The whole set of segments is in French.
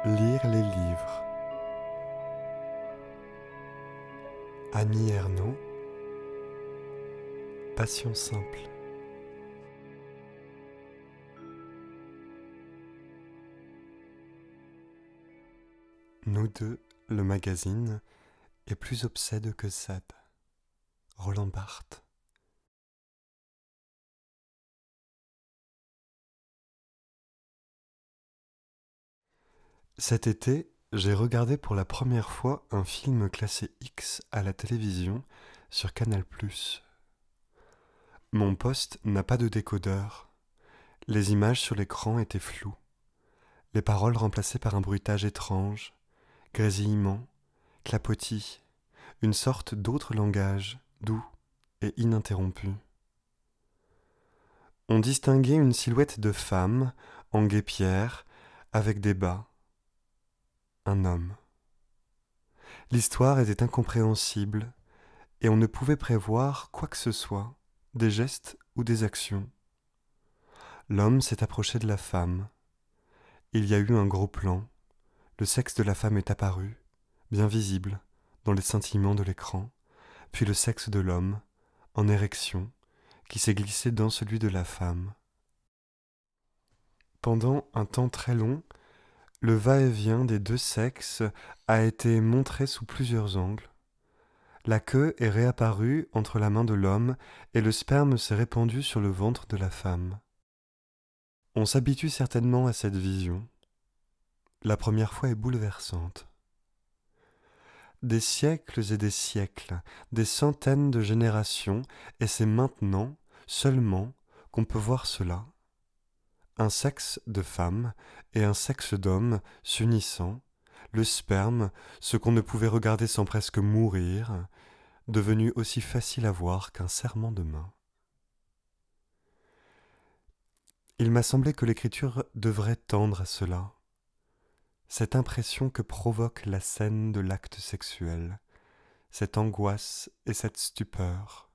Lire les livres. Annie Ernaux. Passion simple. Nous deux, le magazine, est plus obsède que Sade. Roland Barthes. Cet été, j'ai regardé pour la première fois un film classé X à la télévision sur Canal+. Mon poste n'a pas de décodeur. Les images sur l'écran étaient floues. Les paroles remplacées par un bruitage étrange, grésillement, clapotis, une sorte d'autre langage, doux et ininterrompu. On distinguait une silhouette de femme, en guêpière, avec des bas. Un homme. L'histoire était incompréhensible, et on ne pouvait prévoir quoi que ce soit, des gestes ou des actions. L'homme s'est approché de la femme. Il y a eu un gros plan. Le sexe de la femme est apparu, bien visible, dans les scintillements de l'écran, puis le sexe de l'homme, en érection, qui s'est glissé dans celui de la femme. Pendant un temps très long, le va-et-vient des deux sexes a été montré sous plusieurs angles. La queue est réapparue entre la main de l'homme et le sperme s'est répandu sur le ventre de la femme. On s'habitue certainement à cette vision. La première fois est bouleversante. Des siècles et des siècles, des centaines de générations, et c'est maintenant, seulement, qu'on peut voir cela. Un sexe de femme et un sexe d'homme s'unissant, le sperme, ce qu'on ne pouvait regarder sans presque mourir, devenu aussi facile à voir qu'un serrement de main. Il m'a semblé que l'écriture devrait tendre à cela. Cette impression que provoque la scène de l'acte sexuel, cette angoisse et cette stupeur,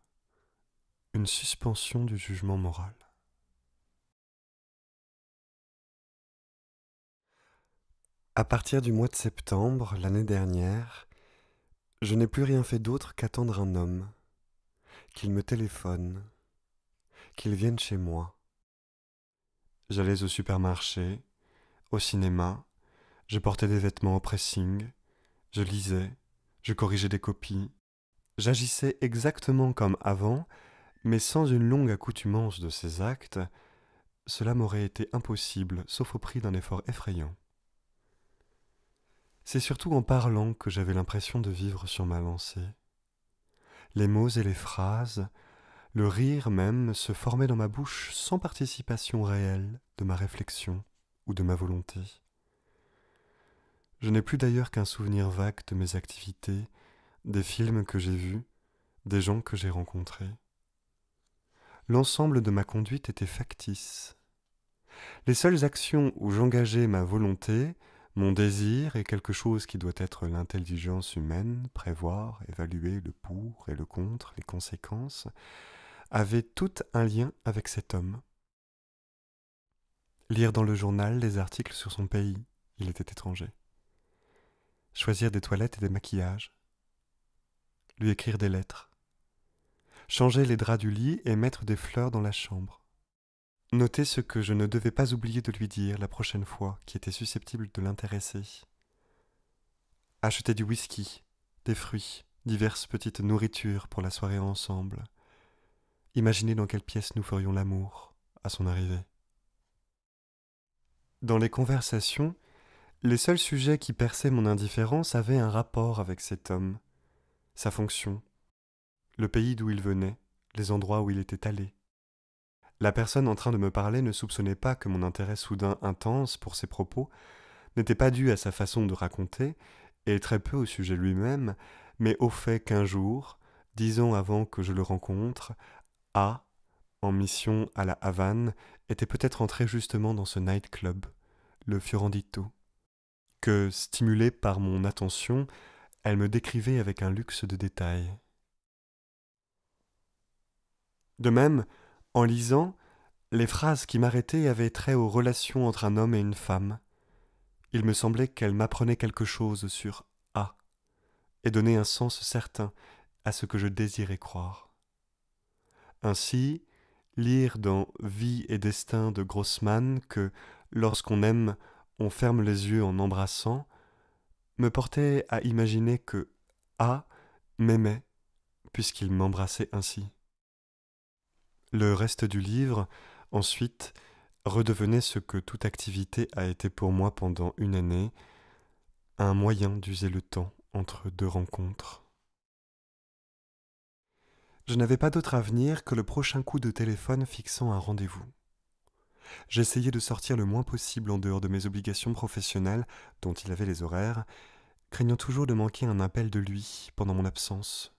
une suspension du jugement moral. À partir du mois de septembre, l'année dernière, je n'ai plus rien fait d'autre qu'attendre un homme, qu'il me téléphone, qu'il vienne chez moi. J'allais au supermarché, au cinéma, je portais des vêtements au pressing, je lisais, je corrigeais des copies. J'agissais exactement comme avant, mais sans une longue accoutumance de ces actes, cela m'aurait été impossible, sauf au prix d'un effort effrayant. C'est surtout en parlant que j'avais l'impression de vivre sur ma lancée. Les mots et les phrases, le rire même, se formaient dans ma bouche sans participation réelle de ma réflexion ou de ma volonté. Je n'ai plus d'ailleurs qu'un souvenir vague de mes activités, des films que j'ai vus, des gens que j'ai rencontrés. L'ensemble de ma conduite était factice. Les seules actions où j'engageais ma volonté, mon désir et quelque chose qui doit être l'intelligence humaine, prévoir, évaluer le pour et le contre, les conséquences, avaient tout un lien avec cet homme. Lire dans le journal les articles sur son pays, il était étranger. Choisir des toilettes et des maquillages. Lui écrire des lettres. Changer les draps du lit et mettre des fleurs dans la chambre. Noter ce que je ne devais pas oublier de lui dire la prochaine fois qui était susceptible de l'intéresser. Acheter du whisky, des fruits, diverses petites nourritures pour la soirée ensemble. Imaginer dans quelle pièce nous ferions l'amour à son arrivée. Dans les conversations, les seuls sujets qui perçaient mon indifférence avaient un rapport avec cet homme, sa fonction, le pays d'où il venait, les endroits où il était allé. La personne en train de me parler ne soupçonnait pas que mon intérêt soudain intense pour ses propos n'était pas dû à sa façon de raconter, et très peu au sujet lui-même, mais au fait qu'un jour, 10 ans avant que je le rencontre, A, en mission à la Havane, était peut-être entré justement dans ce night-club, le Fiorandito, que, stimulée par mon attention, elle me décrivait avec un luxe de détails. De même, en lisant, les phrases qui m'arrêtaient avaient trait aux relations entre un homme et une femme. Il me semblait qu'elle m'apprenait quelque chose sur A et donnait un sens certain à ce que je désirais croire. Ainsi, lire dans Vie et destin de Grossman que, lorsqu'on aime, on ferme les yeux en embrassant, me portait à imaginer que A m'aimait puisqu'il m'embrassait ainsi. Le reste du livre, ensuite, redevenait ce que toute activité a été pour moi pendant une année, un moyen d'user le temps entre deux rencontres. Je n'avais pas d'autre avenir que le prochain coup de téléphone fixant un rendez-vous. J'essayais de sortir le moins possible en dehors de mes obligations professionnelles, dont il avait les horaires, craignant toujours de manquer un appel de lui pendant mon absence.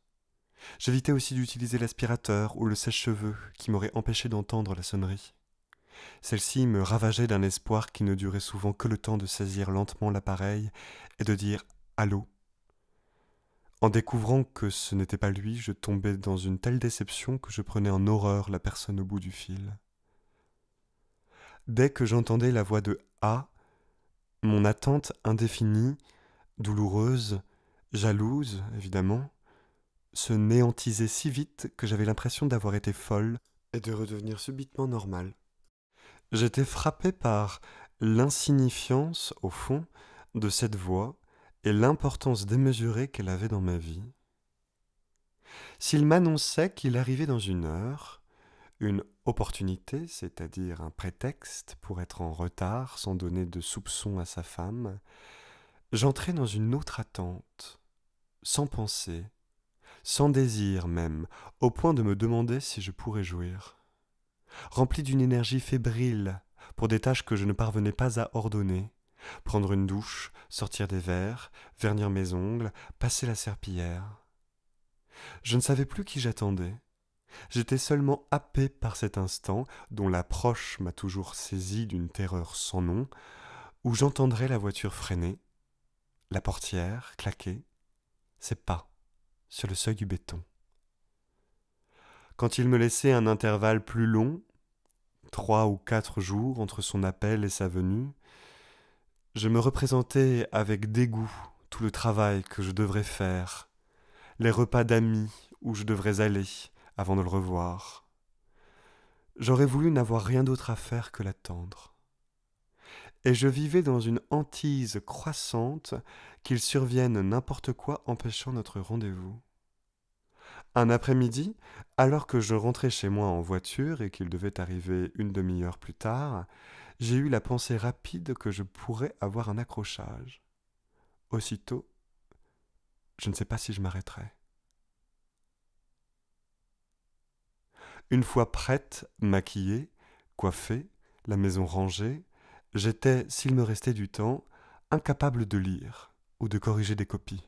J'évitais aussi d'utiliser l'aspirateur ou le sèche-cheveux qui m'aurait empêché d'entendre la sonnerie. Celle-ci me ravageait d'un espoir qui ne durait souvent que le temps de saisir lentement l'appareil et de dire « Allô ». En découvrant que ce n'était pas lui, je tombais dans une telle déception que je prenais en horreur la personne au bout du fil. Dès que j'entendais la voix de A, mon attente indéfinie, douloureuse, jalouse, évidemment, se néantisait si vite que j'avais l'impression d'avoir été folle et de redevenir subitement normale. J'étais frappé par l'insignifiance, au fond, de cette voix et l'importance démesurée qu'elle avait dans ma vie. S'il m'annonçait qu'il arrivait dans une heure, une opportunité, c'est-à-dire un prétexte pour être en retard sans donner de soupçon à sa femme, j'entrais dans une autre attente, sans pensée, sans désir même, au point de me demander si je pourrais jouir. Rempli d'une énergie fébrile pour des tâches que je ne parvenais pas à ordonner, prendre une douche, sortir des verres, vernir mes ongles, passer la serpillière. Je ne savais plus qui j'attendais. J'étais seulement happé par cet instant, dont l'approche m'a toujours saisi d'une terreur sans nom, où j'entendrais la voiture freiner, la portière claquer, ses pas sur le seuil du béton. Quand il me laissait un intervalle plus long, 3 ou 4 jours entre son appel et sa venue, je me représentais avec dégoût tout le travail que je devrais faire, les repas d'amis où je devrais aller avant de le revoir. J'aurais voulu n'avoir rien d'autre à faire que l'attendre. Et je vivais dans une hantise croissante qu'il survienne n'importe quoi empêchant notre rendez-vous. Un après-midi, alors que je rentrais chez moi en voiture et qu'il devait arriver une demi-heure plus tard, j'ai eu la pensée rapide que je pourrais avoir un accrochage. Aussitôt, je ne sais pas si je m'arrêterai. Une fois prête, maquillée, coiffée, la maison rangée, j'étais, s'il me restait du temps, incapable de lire ou de corriger des copies.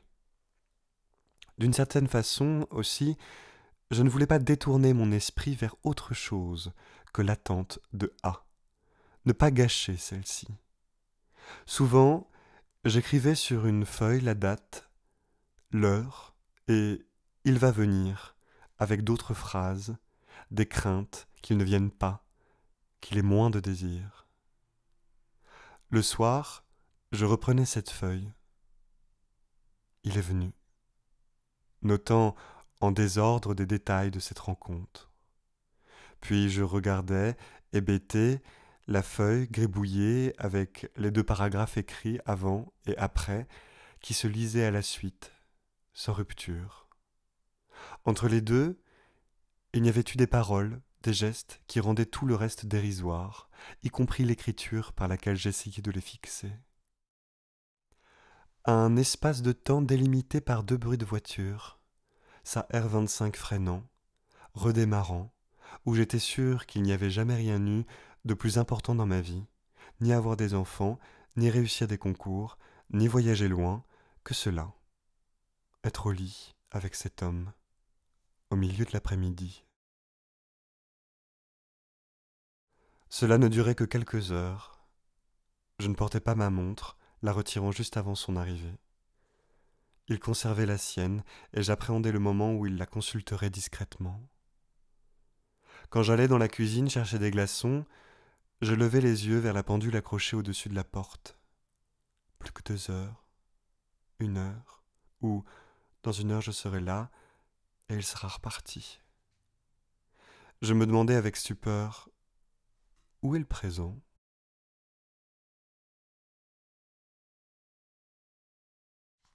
D'une certaine façon aussi, je ne voulais pas détourner mon esprit vers autre chose que l'attente de A, ne pas gâcher celle-ci. Souvent, j'écrivais sur une feuille la date, l'heure, et il va venir, avec d'autres phrases, des craintes qu'il ne vienne pas, qu'il ait moins de désir. Le soir, je reprenais cette feuille. Il est venu, notant en désordre des détails de cette rencontre. Puis je regardais, hébété, la feuille gribouillée avec les 2 paragraphes écrits avant et après qui se lisaient à la suite, sans rupture. Entre les deux, il n'y avait eu des paroles, des gestes qui rendaient tout le reste dérisoire, y compris l'écriture par laquelle j'essayais de les fixer. Un espace de temps délimité par 2 bruits de voiture, sa R25 freinant, redémarrant, où j'étais sûr qu'il n'y avait jamais rien eu de plus important dans ma vie, ni avoir des enfants, ni réussir des concours, ni voyager loin, que cela. Être au lit avec cet homme, au milieu de l'après-midi. Cela ne durait que quelques heures. Je ne portais pas ma montre, la retirant juste avant son arrivée. Il conservait la sienne, et j'appréhendais le moment où il la consulterait discrètement. Quand j'allais dans la cuisine chercher des glaçons, je levais les yeux vers la pendule accrochée au-dessus de la porte. plus que 2 heures, 1 heure, ou dans 1 heure je serai là, et il sera reparti. Je me demandais avec stupeur, où est le présent ?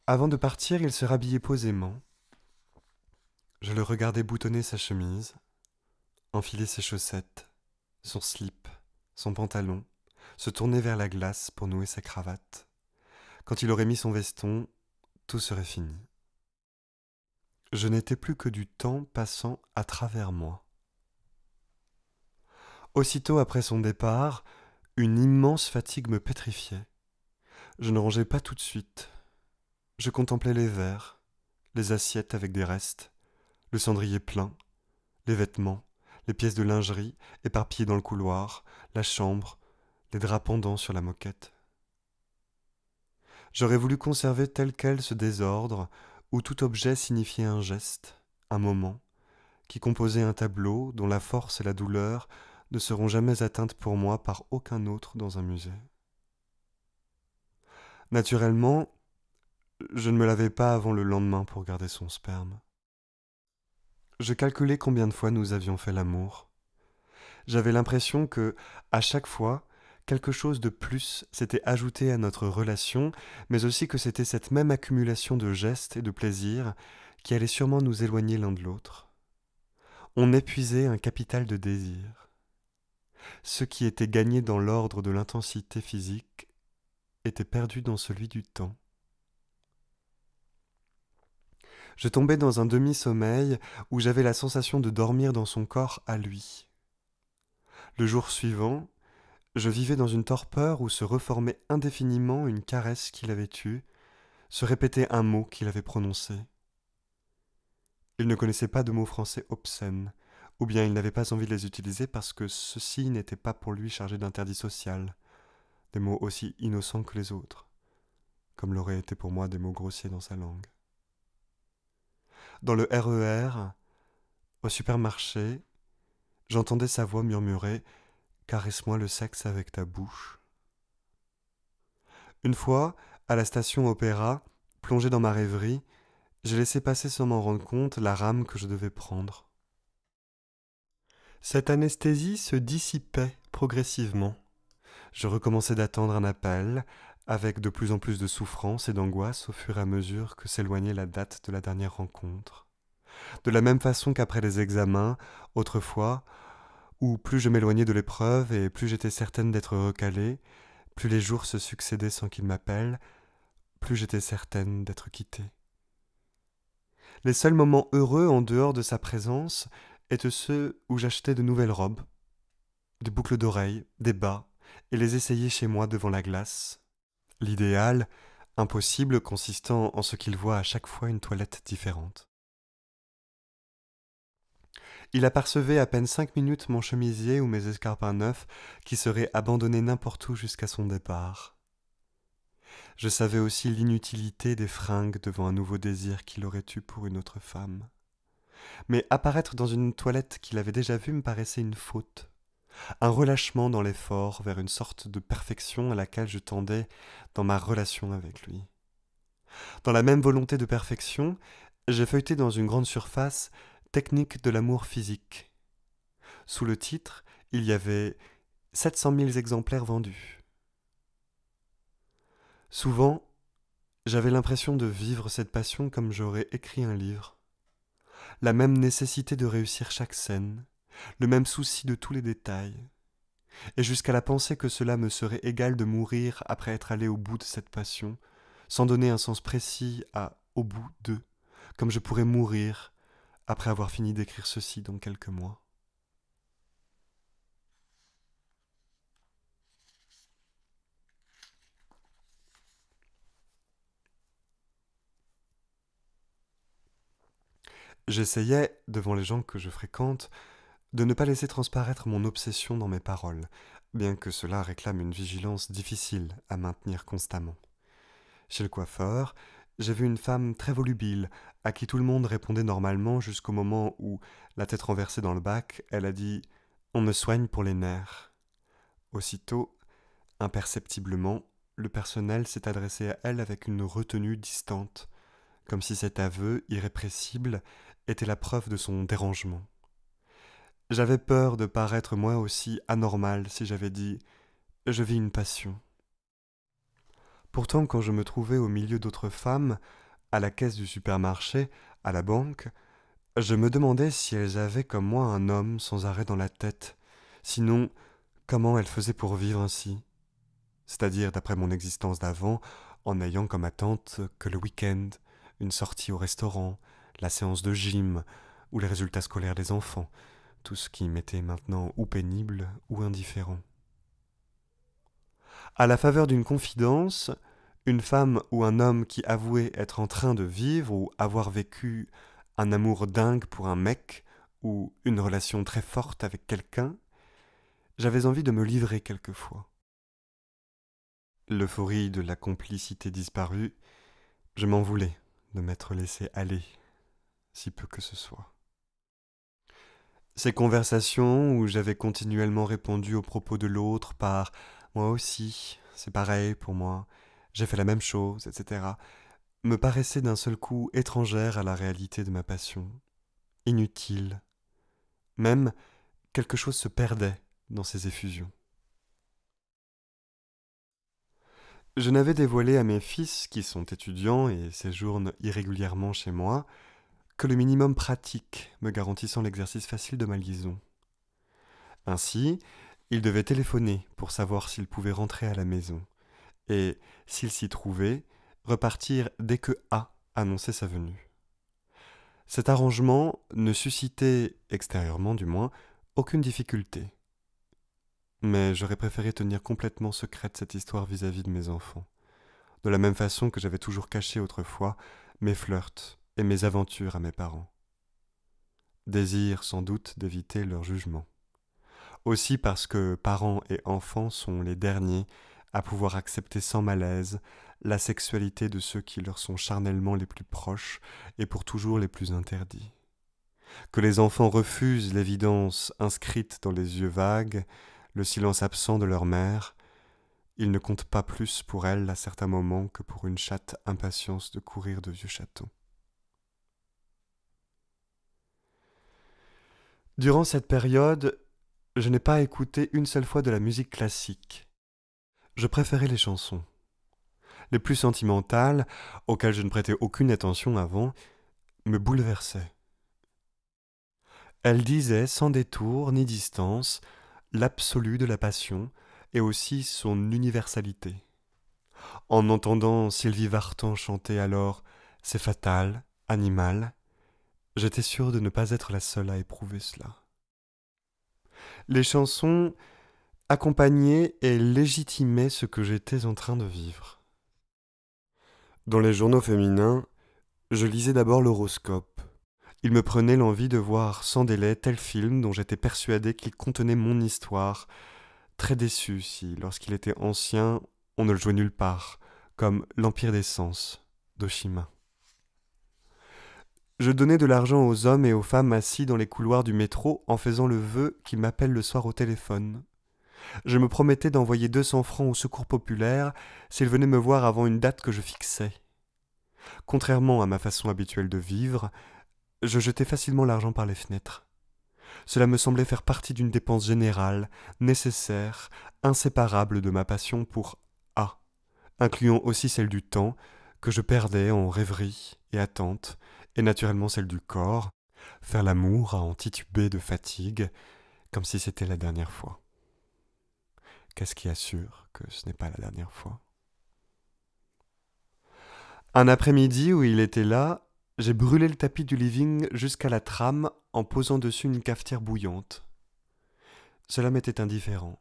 Avant de partir, il se rhabillait posément. Je le regardais boutonner sa chemise, enfiler ses chaussettes, son slip, son pantalon, se tourner vers la glace pour nouer sa cravate. Quand il aurait mis son veston, tout serait fini. Je n'étais plus que du temps passant à travers moi. Aussitôt après son départ, une immense fatigue me pétrifiait. Je ne rangeais pas tout de suite. Je contemplais les verres, les assiettes avec des restes, le cendrier plein, les vêtements, les pièces de lingerie éparpillées dans le couloir, la chambre, les draps pendants sur la moquette. J'aurais voulu conserver tel quel ce désordre où tout objet signifiait un geste, un moment, qui composait un tableau dont la force et la douleur ne seront jamais atteintes pour moi par aucun autre dans un musée. Naturellement, je ne me lavais pas avant le lendemain pour garder son sperme. Je calculais combien de fois nous avions fait l'amour. J'avais l'impression que, à chaque fois, quelque chose de plus s'était ajouté à notre relation, mais aussi que c'était cette même accumulation de gestes et de plaisirs qui allait sûrement nous éloigner l'un de l'autre. On épuisait un capital de désir. Ce qui était gagné dans l'ordre de l'intensité physique était perdu dans celui du temps. Je tombais dans un demi-sommeil où j'avais la sensation de dormir dans son corps à lui. Le jour suivant, je vivais dans une torpeur où se reformait indéfiniment une caresse qu'il avait eue, se répétait un mot qu'il avait prononcé. Il ne connaissait pas de mots français obscènes, ou bien il n'avait pas envie de les utiliser parce que ceux-ci n'étaient pas pour lui chargés d'interdit social, des mots aussi innocents que les autres, comme l'auraient été pour moi des mots grossiers dans sa langue. Dans le RER, au supermarché, j'entendais sa voix murmurer « Caresse-moi le sexe avec ta bouche ». Une fois, à la station Opéra, plongé dans ma rêverie, j'ai laissé passer sans m'en rendre compte la rame que je devais prendre. Cette anesthésie se dissipait progressivement. Je recommençais d'attendre un appel, avec de plus en plus de souffrance et d'angoisse au fur et à mesure que s'éloignait la date de la dernière rencontre. De la même façon qu'après les examens, autrefois, où plus je m'éloignais de l'épreuve et plus j'étais certaine d'être recalée, plus les jours se succédaient sans qu'il m'appelle, plus j'étais certaine d'être quittée. Les seuls moments heureux en dehors de sa présence étaient ceux où j'achetais de nouvelles robes, des boucles d'oreilles, des bas, et les essayais chez moi devant la glace. L'idéal, impossible, consistant en ce qu'il voit à chaque fois une toilette différente. Il apercevait à peine 5 minutes mon chemisier ou mes escarpins neufs qui seraient abandonnés n'importe où jusqu'à son départ. Je savais aussi l'inutilité des fringues devant un nouveau désir qu'il aurait eu pour une autre femme. Mais apparaître dans une toilette qu'il avait déjà vue me paraissait une faute, un relâchement dans l'effort vers une sorte de perfection à laquelle je tendais dans ma relation avec lui. Dans la même volonté de perfection, j'ai feuilleté dans une grande surface « Technique de l'amour physique ». Sous le titre, il y avait 700 000 exemplaires vendus. Souvent, j'avais l'impression de vivre cette passion comme j'aurais écrit un livre. La même nécessité de réussir chaque scène, le même souci de tous les détails, et jusqu'à la pensée que cela me serait égal de mourir après être allé au bout de cette passion, sans donner un sens précis à « au bout de », comme je pourrais mourir après avoir fini d'écrire ceci dans quelques mois. J'essayais, devant les gens que je fréquente, de ne pas laisser transparaître mon obsession dans mes paroles, bien que cela réclame une vigilance difficile à maintenir constamment. Chez le coiffeur, j'ai vu une femme très volubile, à qui tout le monde répondait normalement jusqu'au moment où, la tête renversée dans le bac, elle a dit « On me soigne pour les nerfs ». Aussitôt, imperceptiblement, le personnel s'est adressé à elle avec une retenue distante, comme si cet aveu irrépressible était la preuve de son dérangement. J'avais peur de paraître moi aussi anormal si j'avais dit « je vis une passion ». Pourtant, quand je me trouvais au milieu d'autres femmes, à la caisse du supermarché, à la banque, je me demandais si elles avaient comme moi un homme sans arrêt dans la tête. Sinon, comment elles faisaient pour vivre ainsi? C'est-à-dire, d'après mon existence d'avant, en n'ayant comme attente que le week-end, une sortie au restaurant, la séance de gym, ou les résultats scolaires des enfants, tout ce qui m'était maintenant ou pénible ou indifférent. À la faveur d'une confidence, une femme ou un homme qui avouait être en train de vivre ou avoir vécu un amour dingue pour un mec ou une relation très forte avec quelqu'un, j'avais envie de me livrer quelquefois. L'euphorie de la complicité disparue, je m'en voulais de m'être laissé aller, si peu que ce soit. Ces conversations où j'avais continuellement répondu aux propos de l'autre par moi aussi, c'est pareil pour moi, j'ai fait la même chose, etc., me paraissaient d'un seul coup étrangères à la réalité de ma passion, inutiles. Même quelque chose se perdait dans ces effusions. Je n'avais dévoilé à mes fils, qui sont étudiants et séjournent irrégulièrement chez moi, que le minimum pratique me garantissant l'exercice facile de ma liaison. Ainsi, ils devaient téléphoner pour savoir s'ils pouvaient rentrer à la maison, et, s'ils s'y trouvaient, repartir dès que A annonçait sa venue. Cet arrangement ne suscitait, extérieurement du moins, aucune difficulté. Mais j'aurais préféré tenir complètement secrète cette histoire vis-à-vis de mes enfants, de la même façon que j'avais toujours caché autrefois mes flirts et mes aventures à mes parents. Désir sans doute d'éviter leur jugement. Aussi parce que parents et enfants sont les derniers à pouvoir accepter sans malaise la sexualité de ceux qui leur sont charnellement les plus proches et pour toujours les plus interdits. Que les enfants refusent l'évidence inscrite dans les yeux vagues, le silence absent de leur mère, ils ne comptent pas plus pour elle à certains moments que pour une chatte impatience de courir de vieux chatons. Durant cette période, je n'ai pas écouté une seule fois de la musique classique. Je préférais les chansons. Les plus sentimentales, auxquelles je ne prêtais aucune attention avant, me bouleversaient. Elles disaient sans détour ni distance l'absolu de la passion et aussi son universalité. En entendant Sylvie Vartan chanter alors « C'est fatal, animal », j'étais sûr de ne pas être la seule à éprouver cela. Les chansons accompagnaient et légitimaient ce que j'étais en train de vivre. Dans les journaux féminins, je lisais d'abord l'horoscope. Il me prenait l'envie de voir sans délai tel film dont j'étais persuadé qu'il contenait mon histoire, très déçu si, lorsqu'il était ancien, on ne le jouait nulle part, comme L'Empire des Sens d'Oshima. Je donnais de l'argent aux hommes et aux femmes assis dans les couloirs du métro en faisant le vœu qu'ils m'appellent le soir au téléphone. Je me promettais d'envoyer 200 francs au secours populaire s'ils venaient me voir avant une date que je fixais. Contrairement à ma façon habituelle de vivre, je jetais facilement l'argent par les fenêtres. Cela me semblait faire partie d'une dépense générale, nécessaire, inséparable de ma passion pour A, incluant aussi celle du temps, que je perdais en rêverie et attente, et naturellement celle du corps, faire l'amour à en tituber de fatigue, comme si c'était la dernière fois. Qu'est-ce qui assure que ce n'est pas la dernière fois? Un après-midi où il était là, j'ai brûlé le tapis du living jusqu'à la trame en posant dessus une cafetière bouillante. Cela m'était indifférent.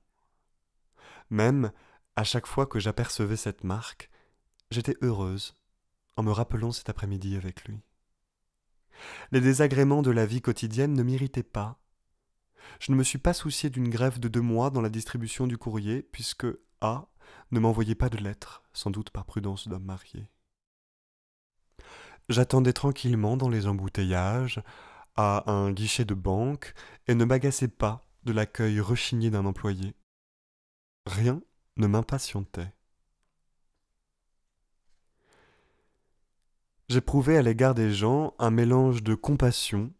Même, à chaque fois que j'apercevais cette marque, j'étais heureuse en me rappelant cet après-midi avec lui. Les désagréments de la vie quotidienne ne m'irritaient pas. Je ne me suis pas soucié d'une grève de 2 mois dans la distribution du courrier, puisque A ne m'envoyait pas de lettres, sans doute par prudence d'homme marié. J'attendais tranquillement dans les embouteillages, à un guichet de banque, et ne m'agaçais pas de l'accueil rechigné d'un employé. Rien ne m'impatientait. J'éprouvais à l'égard des gens un mélange de compassion,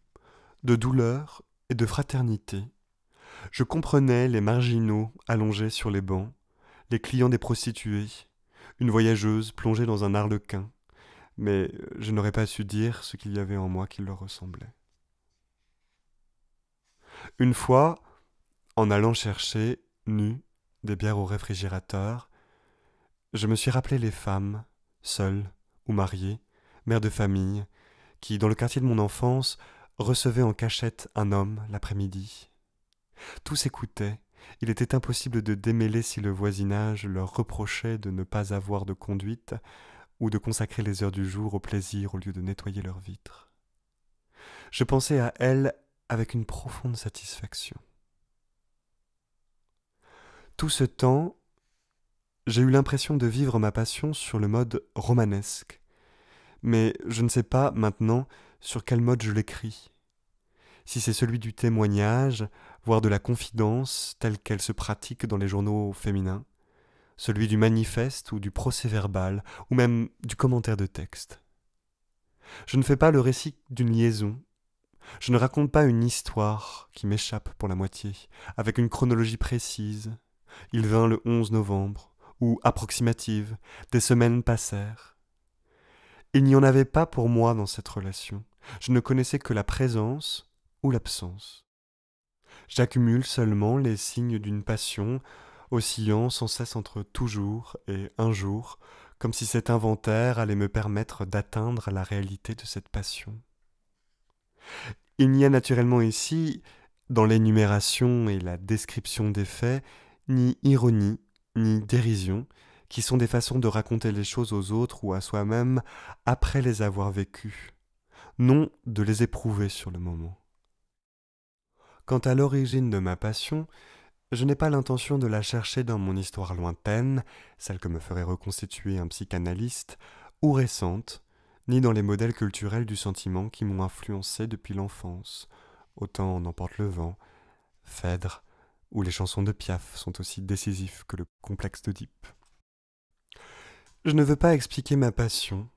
de douleur et de fraternité. Je comprenais les marginaux allongés sur les bancs, les clients des prostituées, une voyageuse plongée dans un arlequin, mais je n'aurais pas su dire ce qu'il y avait en moi qui leur ressemblait. Une fois, en allant chercher, nu, des bières au réfrigérateur, je me suis rappelé les femmes, seules ou mariées, mères de famille, qui, dans le quartier de mon enfance, recevaient en cachette un homme l'après-midi. Tous écoutaient. Il était impossible de démêler si le voisinage leur reprochait de ne pas avoir de conduite ou de consacrer les heures du jour au plaisir au lieu de nettoyer leurs vitres. Je pensais à elles avec une profonde satisfaction. Tout ce temps, j'ai eu l'impression de vivre ma passion sur le mode romanesque, mais je ne sais pas maintenant sur quel mode je l'écris. Si c'est celui du témoignage, voire de la confidence telle qu'elle se pratique dans les journaux féminins, celui du manifeste ou du procès-verbal, ou même du commentaire de texte. Je ne fais pas le récit d'une liaison, je ne raconte pas une histoire qui m'échappe pour la moitié, avec une chronologie précise. Il vint le 11 novembre, ou approximative, des semaines passèrent. Il n'y en avait pas pour moi dans cette relation. Je ne connaissais que la présence ou l'absence. J'accumule seulement les signes d'une passion, oscillant sans cesse entre toujours et un jour, comme si cet inventaire allait me permettre d'atteindre la réalité de cette passion. Il n'y a naturellement ici, dans l'énumération et la description des faits, ni ironie, ni dérision, qui sont des façons de raconter les choses aux autres ou à soi-même après les avoir vécues, non de les éprouver sur le moment. Quant à l'origine de ma passion, je n'ai pas l'intention de la chercher dans mon histoire lointaine, celle que me ferait reconstituer un psychanalyste, ou récente, ni dans les modèles culturels du sentiment qui m'ont influencé depuis l'enfance, autant en emporte le vent, Phèdre, ou les chansons de Piaf sont aussi décisifs que le complexe d'Oedipe. Je ne veux pas expliquer ma passion,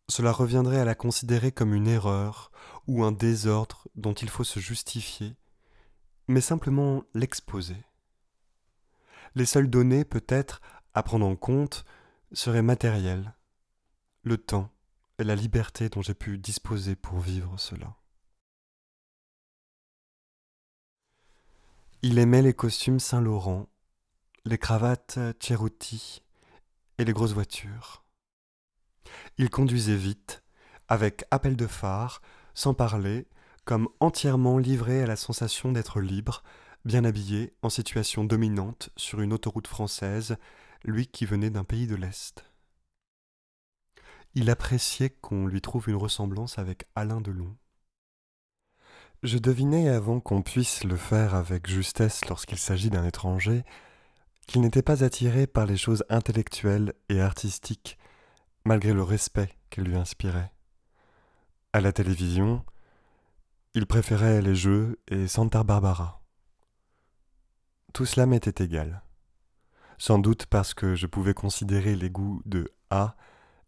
cela reviendrait à la considérer comme une erreur ou un désordre dont il faut se justifier, mais simplement l'exposer. Les seules données, peut-être, à prendre en compte seraient matérielles, le temps et la liberté dont j'ai pu disposer pour vivre cela. Il aimait les costumes Saint-Laurent, les cravates Cerruti et les grosses voitures. Il conduisait vite, avec appel de phare, sans parler, comme entièrement livré à la sensation d'être libre, bien habillé, en situation dominante sur une autoroute française, lui qui venait d'un pays de l'Est. Il appréciait qu'on lui trouve une ressemblance avec Alain Delon. Je devinais avant qu'on puisse le faire avec justesse lorsqu'il s'agit d'un étranger, qu'il n'était pas attiré par les choses intellectuelles et artistiques, malgré le respect qu'elles lui inspiraient. À la télévision, il préférait les jeux et Santa Barbara. Tout cela m'était égal. Sans doute parce que je pouvais considérer les goûts de A,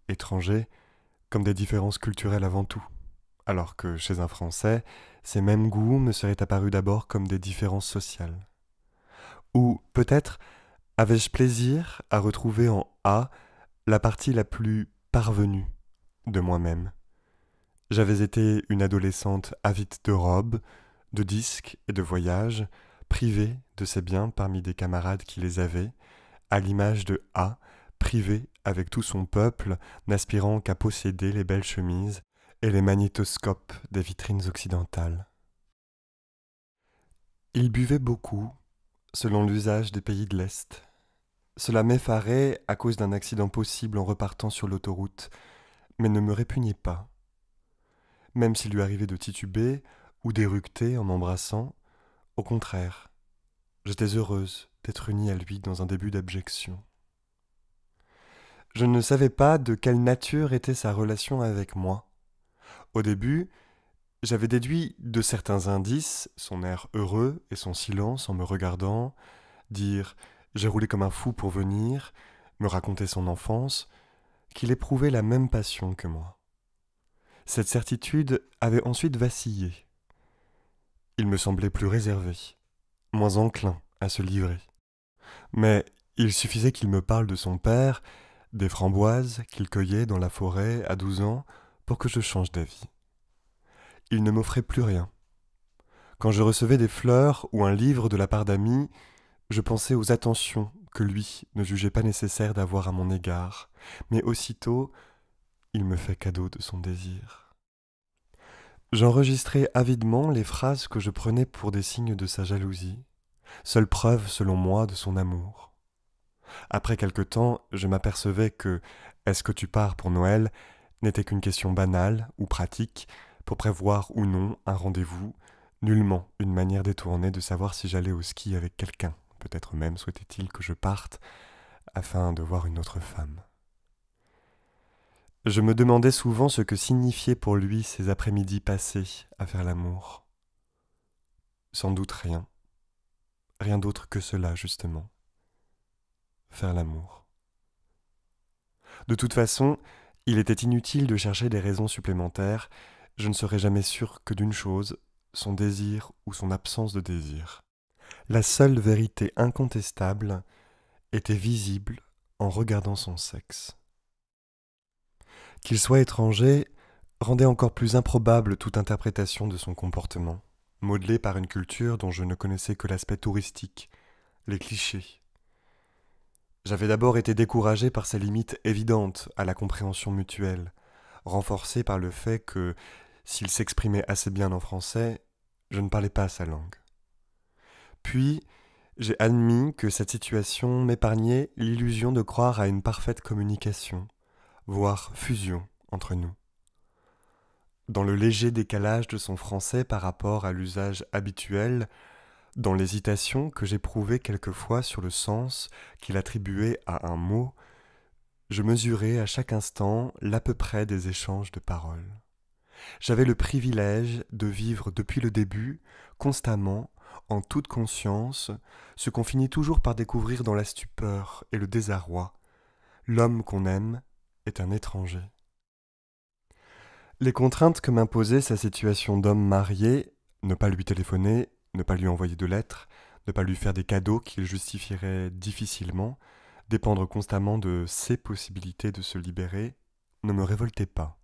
étranger, comme des différences culturelles avant tout, alors que chez un Français, ces mêmes goûts me seraient apparus d'abord comme des différences sociales. Ou peut-être avais-je plaisir à retrouver en A la partie la plus parvenue de moi-même. J'avais été une adolescente avide de robes, de disques et de voyages, privée de ses biens parmi des camarades qui les avaient, à l'image de A, privée avec tout son peuple, n'aspirant qu'à posséder les belles chemises et les magnétoscopes des vitrines occidentales. Il buvait beaucoup, selon l'usage des pays de l'Est. Cela m'effarait à cause d'un accident possible en repartant sur l'autoroute, mais ne me répugnait pas. Même s'il lui arrivait de tituber ou d'éructer en m'embrassant, au contraire, j'étais heureuse d'être unie à lui dans un début d'abjection. Je ne savais pas de quelle nature était sa relation avec moi. Au début, j'avais déduit de certains indices, son air heureux et son silence en me regardant, dire « j'ai roulé comme un fou pour venir », me raconter son enfance, qu'il éprouvait la même passion que moi. Cette certitude avait ensuite vacillé. Il me semblait plus réservé, moins enclin à se livrer. Mais il suffisait qu'il me parle de son père, des framboises qu'il cueillait dans la forêt à 12 ans, pour que je change d'avis. Il ne m'offrait plus rien. Quand je recevais des fleurs ou un livre de la part d'amis, je pensais aux attentions que lui ne jugeait pas nécessaire d'avoir à mon égard, mais aussitôt, il me fait cadeau de son désir. J'enregistrais avidement les phrases que je prenais pour des signes de sa jalousie, seule preuve, selon moi, de son amour. Après quelque temps, je m'apercevais que « est-ce que tu pars pour Noël ?» n'était qu'une question banale ou pratique pour prévoir ou non un rendez-vous, nullement une manière détournée de savoir si j'allais au ski avec quelqu'un. Peut-être même souhaitait-il que je parte afin de voir une autre femme. Je me demandais souvent ce que signifiaient pour lui ces après-midi passés à faire l'amour. Sans doute rien. Rien d'autre que cela, justement. Faire l'amour. De toute façon, il était inutile de chercher des raisons supplémentaires. Je ne serais jamais sûr que d'une chose, son désir ou son absence de désir. La seule vérité incontestable était visible en regardant son sexe. Qu'il soit étranger rendait encore plus improbable toute interprétation de son comportement, modelé par une culture dont je ne connaissais que l'aspect touristique, les clichés. J'avais d'abord été découragé par ses limites évidentes à la compréhension mutuelle, renforcé par le fait que, s'il s'exprimait assez bien en français, je ne parlais pas sa langue. Puis, j'ai admis que cette situation m'épargnait l'illusion de croire à une parfaite communication, voire fusion entre nous. Dans le léger décalage de son français par rapport à l'usage habituel, dans l'hésitation que j'éprouvais quelquefois sur le sens qu'il attribuait à un mot, je mesurais à chaque instant l'à peu près des échanges de paroles. J'avais le privilège de vivre depuis le début, constamment, en toute conscience, ce qu'on finit toujours par découvrir dans la stupeur et le désarroi. L'homme qu'on aime est un étranger. Les contraintes que m'imposait sa situation d'homme marié, ne pas lui téléphoner, ne pas lui envoyer de lettres, ne pas lui faire des cadeaux qu'il justifierait difficilement, dépendre constamment de ses possibilités de se libérer, ne me révoltaient pas.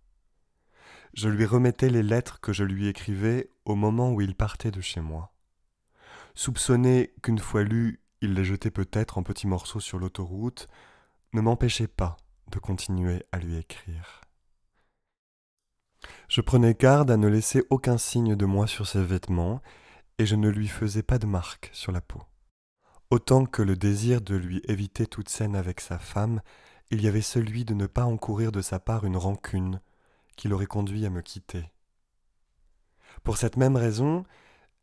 Je lui remettais les lettres que je lui écrivais au moment où il partait de chez moi. Soupçonner qu'une fois lues, il les jetait peut-être en petits morceaux sur l'autoroute, ne m'empêchait pas de continuer à lui écrire. Je prenais garde à ne laisser aucun signe de moi sur ses vêtements, et je ne lui faisais pas de marque sur la peau. Autant que le désir de lui éviter toute scène avec sa femme, il y avait celui de ne pas encourir de sa part une rancune qui l'aurait conduit à me quitter. Pour cette même raison,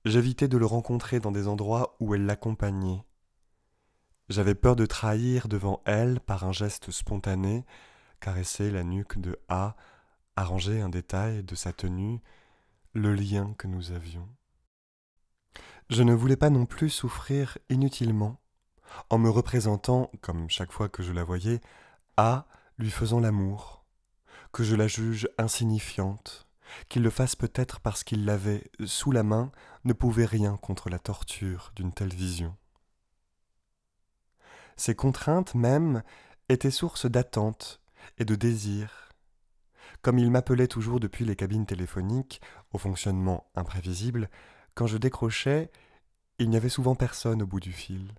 j'évitais de le rencontrer dans des endroits où elle l'accompagnait. J'avais peur de trahir devant elle, par un geste spontané, caresser la nuque de A, arranger un détail de sa tenue, le lien que nous avions. Je ne voulais pas non plus souffrir inutilement, en me représentant, comme chaque fois que je la voyais, A lui faisant l'amour, que je la juge insignifiante, qu'il le fasse peut-être parce qu'il l'avait sous la main, ne pouvait rien contre la torture d'une telle vision. Ces contraintes même étaient source d'attente et de désir. Comme il m'appelait toujours depuis les cabines téléphoniques, au fonctionnement imprévisible, quand je décrochais, il n'y avait souvent personne au bout du fil.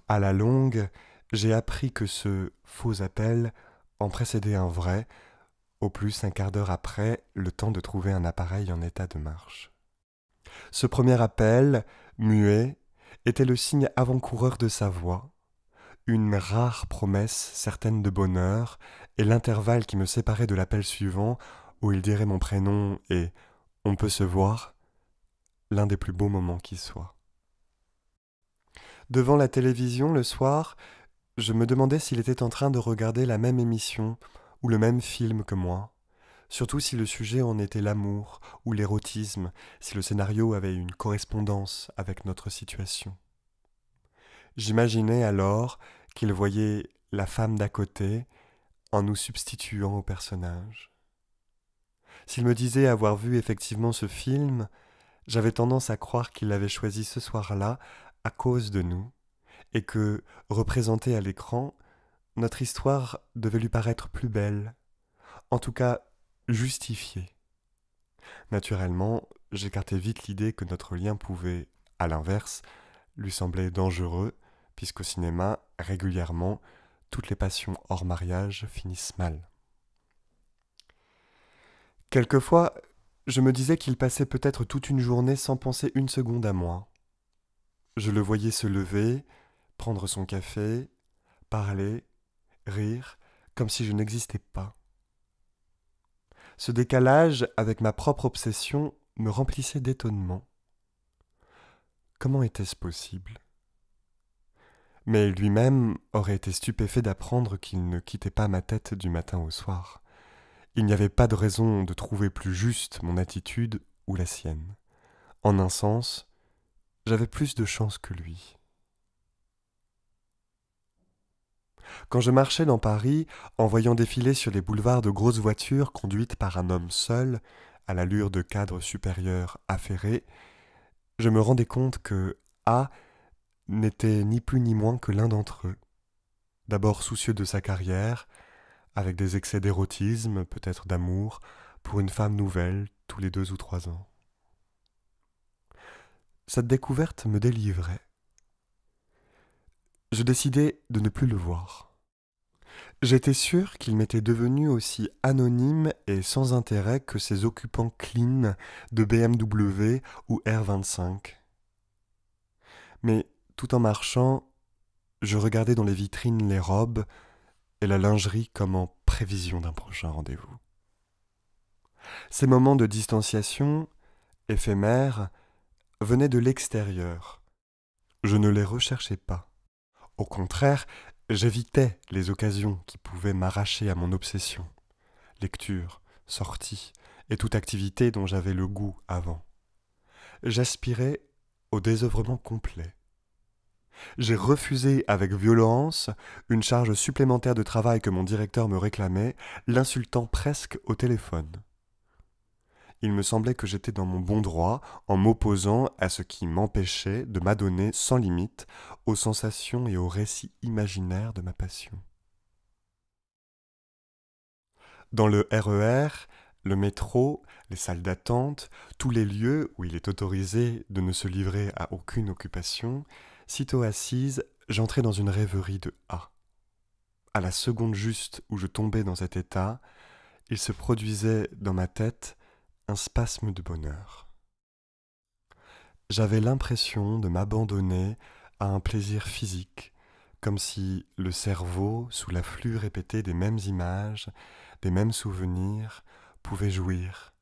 À la longue, j'ai appris que ce faux appel en précédait un vrai, au plus un quart d'heure après, le temps de trouver un appareil en état de marche. Ce premier appel, muet, était le signe avant-coureur de sa voix, une rare promesse certaine de bonheur, et l'intervalle qui me séparait de l'appel suivant, où il dirait mon prénom et « on peut se voir », l'un des plus beaux moments qui soit. Devant la télévision le soir, je me demandais s'il était en train de regarder la même émission ou le même film que moi, surtout si le sujet en était l'amour ou l'érotisme, si le scénario avait une correspondance avec notre situation. J'imaginais alors qu'il voyait la femme d'à côté en nous substituant au personnage. S'il me disait avoir vu effectivement ce film, j'avais tendance à croire qu'il l'avait choisi ce soir-là à cause de nous, et que, représentée à l'écran, notre histoire devait lui paraître plus belle, en tout cas justifiée. Naturellement, j'écartais vite l'idée que notre lien pouvait, à l'inverse, lui sembler dangereux, puisqu'au cinéma, régulièrement, toutes les passions hors mariage finissent mal. Quelquefois, je me disais qu'il passait peut-être toute une journée sans penser une seconde à moi. Je le voyais se lever, prendre son café, parler, rire, comme si je n'existais pas. Ce décalage avec ma propre obsession me remplissait d'étonnement. Comment était-ce possible? Mais lui-même aurait été stupéfait d'apprendre qu'il ne quittait pas ma tête du matin au soir. Il n'y avait pas de raison de trouver plus juste mon attitude ou la sienne. En un sens, j'avais plus de chance que lui. Quand je marchais dans Paris, en voyant défiler sur les boulevards de grosses voitures conduites par un homme seul, à l'allure de cadre supérieur affairé, je me rendais compte que A n'était ni plus ni moins que l'un d'entre eux. D'abord soucieux de sa carrière, avec des excès d'érotisme, peut-être d'amour, pour une femme nouvelle tous les 2 ou 3 ans. Cette découverte me délivrait. Je décidai de ne plus le voir. J'étais sûr qu'il m'était devenu aussi anonyme et sans intérêt que ses occupants clean de BMW ou R25. Mais tout en marchant, je regardais dans les vitrines les robes et la lingerie comme en prévision d'un prochain rendez-vous. Ces moments de distanciation, éphémères, venaient de l'extérieur. Je ne les recherchais pas. Au contraire, j'évitais les occasions qui pouvaient m'arracher à mon obsession. Lecture, sortie et toute activité dont j'avais le goût avant. J'aspirais au désœuvrement complet. J'ai refusé avec violence une charge supplémentaire de travail que mon directeur me réclamait, l'insultant presque au téléphone. Il me semblait que j'étais dans mon bon droit en m'opposant à ce qui m'empêchait de m'adonner sans limite aux sensations et aux récits imaginaires de ma passion. Dans le RER, le métro, les salles d'attente, tous les lieux où il est autorisé de ne se livrer à aucune occupation, sitôt assise, j'entrais dans une rêverie de A. À la seconde juste où je tombais dans cet état, il se produisait dans ma tête un spasme de bonheur. J'avais l'impression de m'abandonner à un plaisir physique, comme si le cerveau, sous l'afflux répété des mêmes images, des mêmes souvenirs, pouvait jouir,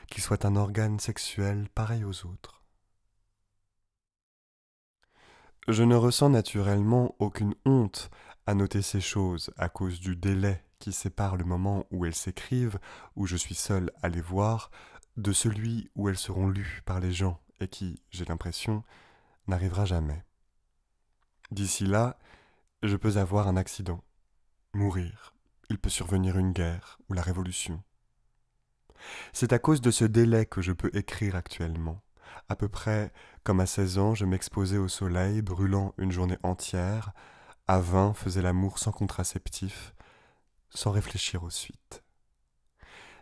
qu'il soit un organe sexuel pareil aux autres. Je ne ressens naturellement aucune honte à noter ces choses à cause du délai qui sépare le moment où elles s'écrivent, où je suis seul à les voir, de celui où elles seront lues par les gens et qui, j'ai l'impression, n'arrivera jamais. D'ici là, je peux avoir un accident, mourir, il peut survenir une guerre ou la révolution. C'est à cause de ce délai que je peux écrire actuellement. À peu près comme à 16 ans, je m'exposais au soleil, brûlant une journée entière, à 20 faisais l'amour sans contraceptif, sans réfléchir aux suites.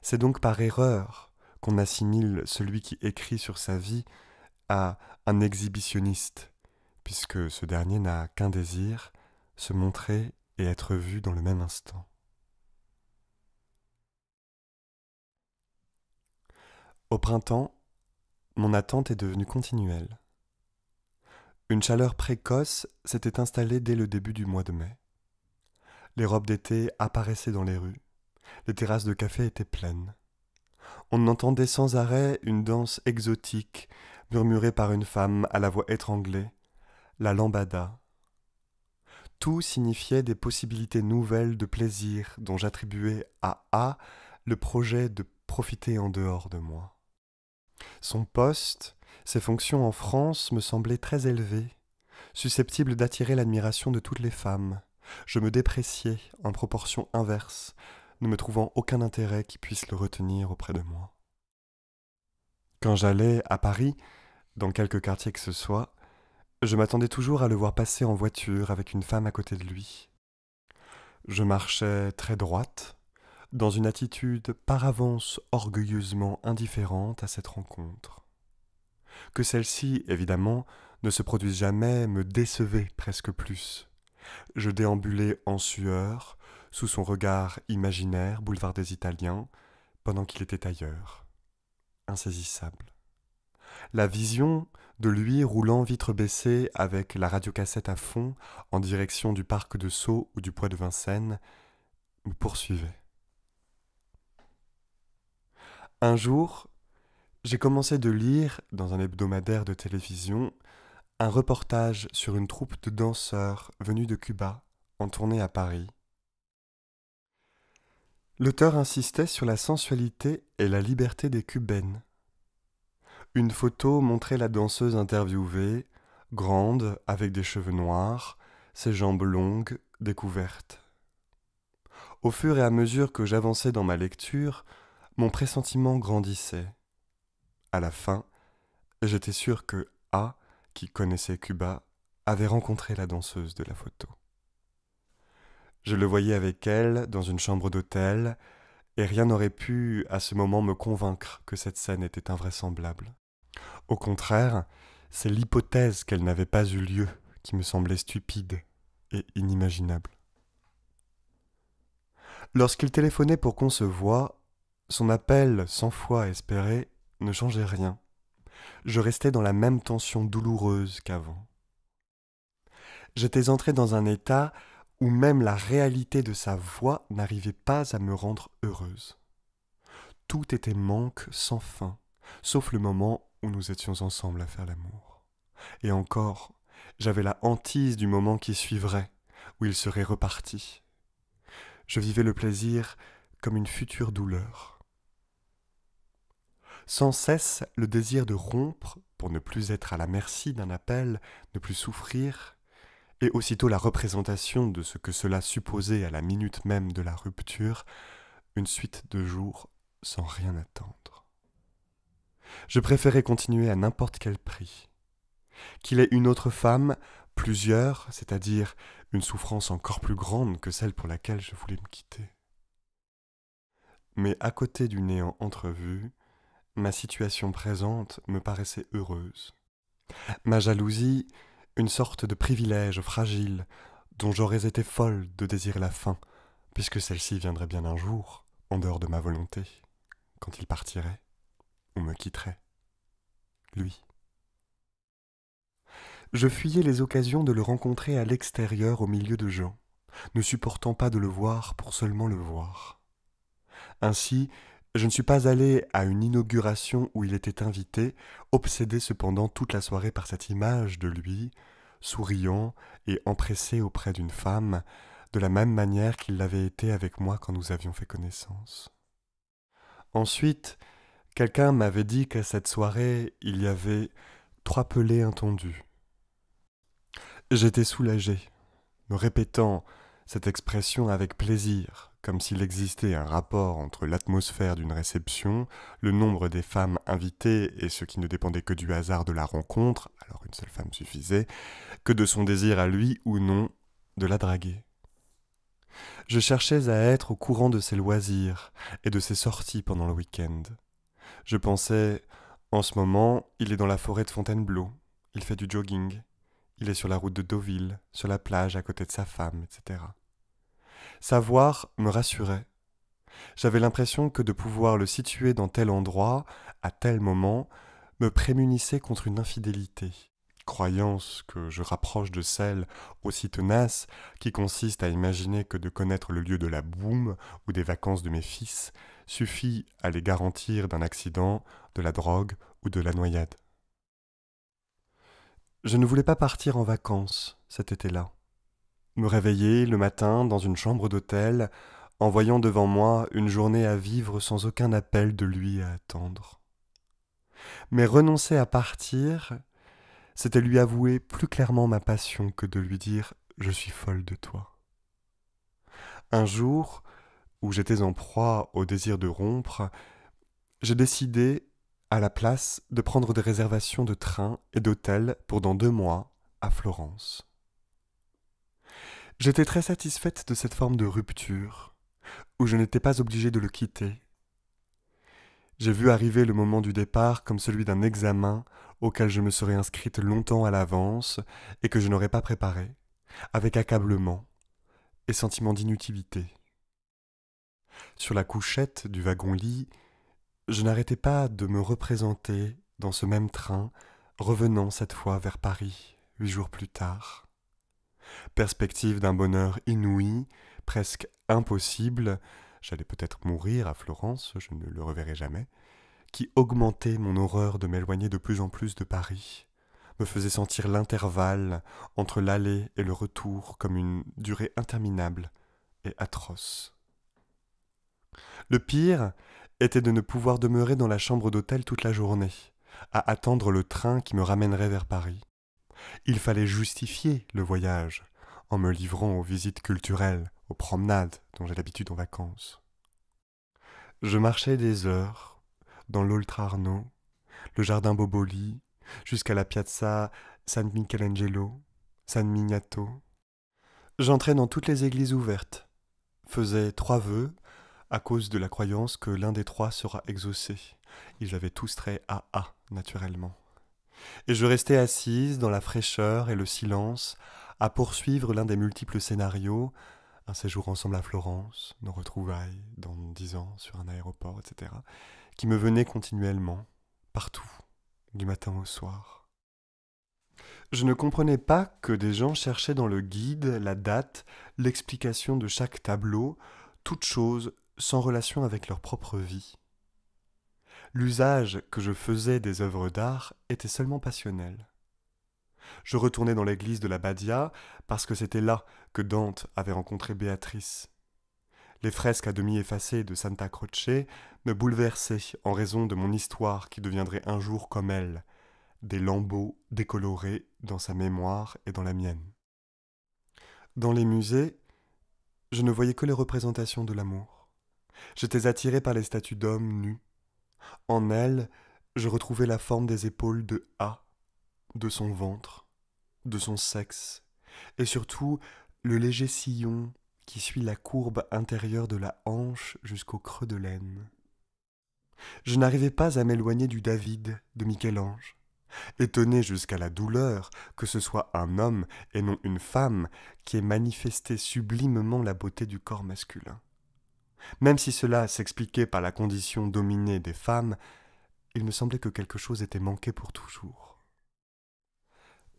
C'est donc par erreur qu'on assimile celui qui écrit sur sa vie à un exhibitionniste, puisque ce dernier n'a qu'un désir, se montrer et être vu dans le même instant. Au printemps, mon attente est devenue continuelle. Une chaleur précoce s'était installée dès le début du mois de mai. Les robes d'été apparaissaient dans les rues. Les terrasses de café étaient pleines. On entendait sans arrêt une danse exotique, murmurée par une femme à la voix étranglée, la lambada. Tout signifiait des possibilités nouvelles de plaisir dont j'attribuais à A le projet de profiter en dehors de moi. Son poste, ses fonctions en France me semblaient très élevées, susceptibles d'attirer l'admiration de toutes les femmes. Je me dépréciais en proportion inverse, ne me trouvant aucun intérêt qui puisse le retenir auprès de moi. Quand j'allais à Paris, dans quelque quartier que ce soit, je m'attendais toujours à le voir passer en voiture avec une femme à côté de lui. Je marchais très droite, dans une attitude par avance orgueilleusement indifférente à cette rencontre. Que celle-ci, évidemment, ne se produise jamais me décevait presque plus. Je déambulais en sueur, sous son regard imaginaire, boulevard des Italiens, pendant qu'il était ailleurs, insaisissable. La vision de lui roulant vitre baissée avec la radiocassette à fond en direction du parc de Sceaux ou du Bois de Vincennes me poursuivait. Un jour, j'ai commencé de lire, dans un hebdomadaire de télévision, un reportage sur une troupe de danseurs venus de Cuba en tournée à Paris. L'auteur insistait sur la sensualité et la liberté des Cubaines. Une photo montrait la danseuse interviewée, grande, avec des cheveux noirs, ses jambes longues, découvertes. Au fur et à mesure que j'avançais dans ma lecture, mon pressentiment grandissait. À la fin, j'étais sûr que A, qui connaissait Cuba, avait rencontré la danseuse de la photo. Je le voyais avec elle dans une chambre d'hôtel, et rien n'aurait pu, à ce moment, me convaincre que cette scène était invraisemblable. Au contraire, c'est l'hypothèse qu'elle n'avait pas eu lieu qui me semblait stupide et inimaginable. Lorsqu'il téléphonait pour qu'on se voie, son appel 100 fois espéré ne changeait rien. Je restais dans la même tension douloureuse qu'avant. J'étais entré dans un état où même la réalité de sa voix n'arrivait pas à me rendre heureuse. Tout était manque sans fin, sauf le moment où nous étions ensemble à faire l'amour. Et encore, j'avais la hantise du moment qui suivrait, où il serait reparti. Je vivais le plaisir comme une future douleur. Sans cesse, le désir de rompre, pour ne plus être à la merci d'un appel, ne plus souffrir, et aussitôt la représentation de ce que cela supposait à la minute même de la rupture, une suite de jours sans rien attendre. Je préférais continuer à n'importe quel prix. Qu'il ait une autre femme, plusieurs, c'est-à-dire une souffrance encore plus grande que celle pour laquelle je voulais me quitter. Mais à côté du néant entrevu, ma situation présente me paraissait heureuse. Ma jalousie, une sorte de privilège fragile dont j'aurais été folle de désirer la fin, puisque celle-ci viendrait bien un jour, en dehors de ma volonté, quand il partirait ou me quitterait, lui. Je fuyais les occasions de le rencontrer à l'extérieur au milieu de gens, ne supportant pas de le voir pour seulement le voir. Ainsi, je ne suis pas allé à une inauguration où il était invité, obsédé cependant toute la soirée par cette image de lui, souriant et empressé auprès d'une femme, de la même manière qu'il l'avait été avec moi quand nous avions fait connaissance. Ensuite, quelqu'un m'avait dit qu'à cette soirée, il y avait 3 pelés intendus. J'étais soulagé, me répétant cette expression avec plaisir, comme s'il existait un rapport entre l'atmosphère d'une réception, le nombre des femmes invitées et ce qui ne dépendait que du hasard de la rencontre, alors une seule femme suffisait, que de son désir à lui ou non de la draguer. Je cherchais à être au courant de ses loisirs et de ses sorties pendant le week-end. Je pensais, en ce moment, il est dans la forêt de Fontainebleau, il fait du jogging, il est sur la route de Deauville, sur la plage à côté de sa femme, etc. Savoir me rassurait. J'avais l'impression que de pouvoir le situer dans tel endroit, à tel moment, me prémunissait contre une infidélité, croyance que je rapproche de celle aussi tenace qui consiste à imaginer que de connaître le lieu de la boum ou des vacances de mes fils suffit à les garantir d'un accident, de la drogue ou de la noyade. Je ne voulais pas partir en vacances cet été-là. Me réveiller le matin dans une chambre d'hôtel en voyant devant moi une journée à vivre sans aucun appel de lui à attendre. Mais renoncer à partir, c'était lui avouer plus clairement ma passion que de lui dire « je suis folle de toi ». Un jour, où j'étais en proie au désir de rompre, j'ai décidé, à la place, de prendre des réservations de train et d'hôtel pour dans 2 mois à Florence. J'étais très satisfaite de cette forme de rupture, où je n'étais pas obligée de le quitter. J'ai vu arriver le moment du départ comme celui d'un examen auquel je me serais inscrite longtemps à l'avance et que je n'aurais pas préparé, avec accablement et sentiment d'inutilité. Sur la couchette du wagon-lit, je n'arrêtais pas de me représenter dans ce même train, revenant cette fois vers Paris, 8 jours plus tard. Perspective d'un bonheur inouï, presque impossible, j'allais peut-être mourir à Florence, je ne le reverrai jamais, qui augmentait mon horreur de m'éloigner de plus en plus de Paris, me faisait sentir l'intervalle entre l'aller et le retour comme une durée interminable et atroce. Le pire était de ne pouvoir demeurer dans la chambre d'hôtel toute la journée, à attendre le train qui me ramènerait vers Paris. Il fallait justifier le voyage en me livrant aux visites culturelles, aux promenades dont j'ai l'habitude en vacances. Je marchais des heures dans l'Oltrarno, le jardin Boboli, jusqu'à la piazza San Michelangelo, San Miniato. J'entrais dans toutes les églises ouvertes, faisais 3 vœux à cause de la croyance que l'un des 3 sera exaucé. Ils avaient tous trait à A, naturellement. Et je restais assise dans la fraîcheur et le silence, à poursuivre l'un des multiples scénarios, un séjour ensemble à Florence, nos retrouvailles dans 10 ans sur un aéroport, etc., qui me venaient continuellement, partout, du matin au soir. Je ne comprenais pas que des gens cherchaient dans le guide la date, l'explication de chaque tableau, toute chose sans relation avec leur propre vie. L'usage que je faisais des œuvres d'art était seulement passionnel. Je retournais dans l'église de la Badia parce que c'était là que Dante avait rencontré Béatrice. Les fresques à demi effacées de Santa Croce me bouleversaient en raison de mon histoire qui deviendrait un jour comme elle, des lambeaux décolorés dans sa mémoire et dans la mienne. Dans les musées, je ne voyais que les représentations de l'amour. J'étais attiré par les statues d'hommes nus. En elles, je retrouvais la forme des épaules de A, de son ventre, de son sexe, et surtout le léger sillon qui suit la courbe intérieure de la hanche jusqu'au creux de l'aine. Je n'arrivais pas à m'éloigner du David de Michel-Ange, étonné jusqu'à la douleur que ce soit un homme et non une femme qui ait manifesté sublimement la beauté du corps masculin. Même si cela s'expliquait par la condition dominée des femmes, il me semblait que quelque chose était manqué pour toujours.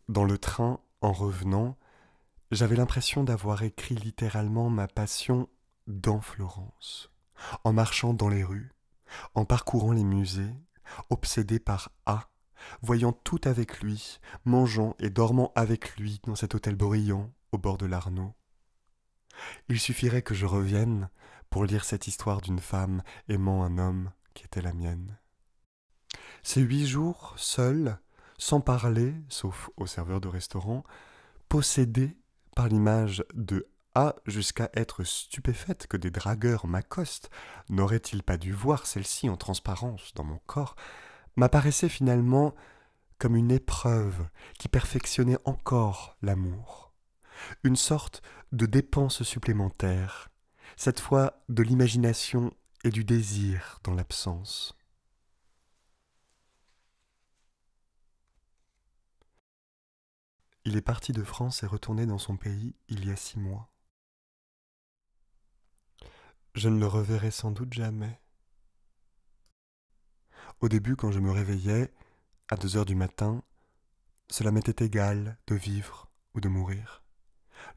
Dans le train, en revenant, j'avais l'impression d'avoir écrit littéralement ma passion dans Florence, en marchant dans les rues, en parcourant les musées, obsédé par A, voyant tout avec lui, mangeant et dormant avec lui dans cet hôtel brillant au bord de l'Arno. Il suffirait que je revienne pour lire cette histoire d'une femme aimant un homme qui était la mienne. Ces 8 jours, seul, sans parler, sauf au serveur de restaurant, possédé par l'image de A jusqu'à être stupéfaite que des dragueurs m'accostent, n'aurait-il pas dû voir celle-ci en transparence dans mon corps, m'apparaissait finalement comme une épreuve qui perfectionnait encore l'amour. Une sorte de dépense supplémentaire, cette fois de l'imagination et du désir dans l'absence. Il est parti de France et retourné dans son pays il y a 6 mois. Je ne le reverrai sans doute jamais. Au début, quand je me réveillais, à 2 heures du matin, cela m'était égal de vivre ou de mourir.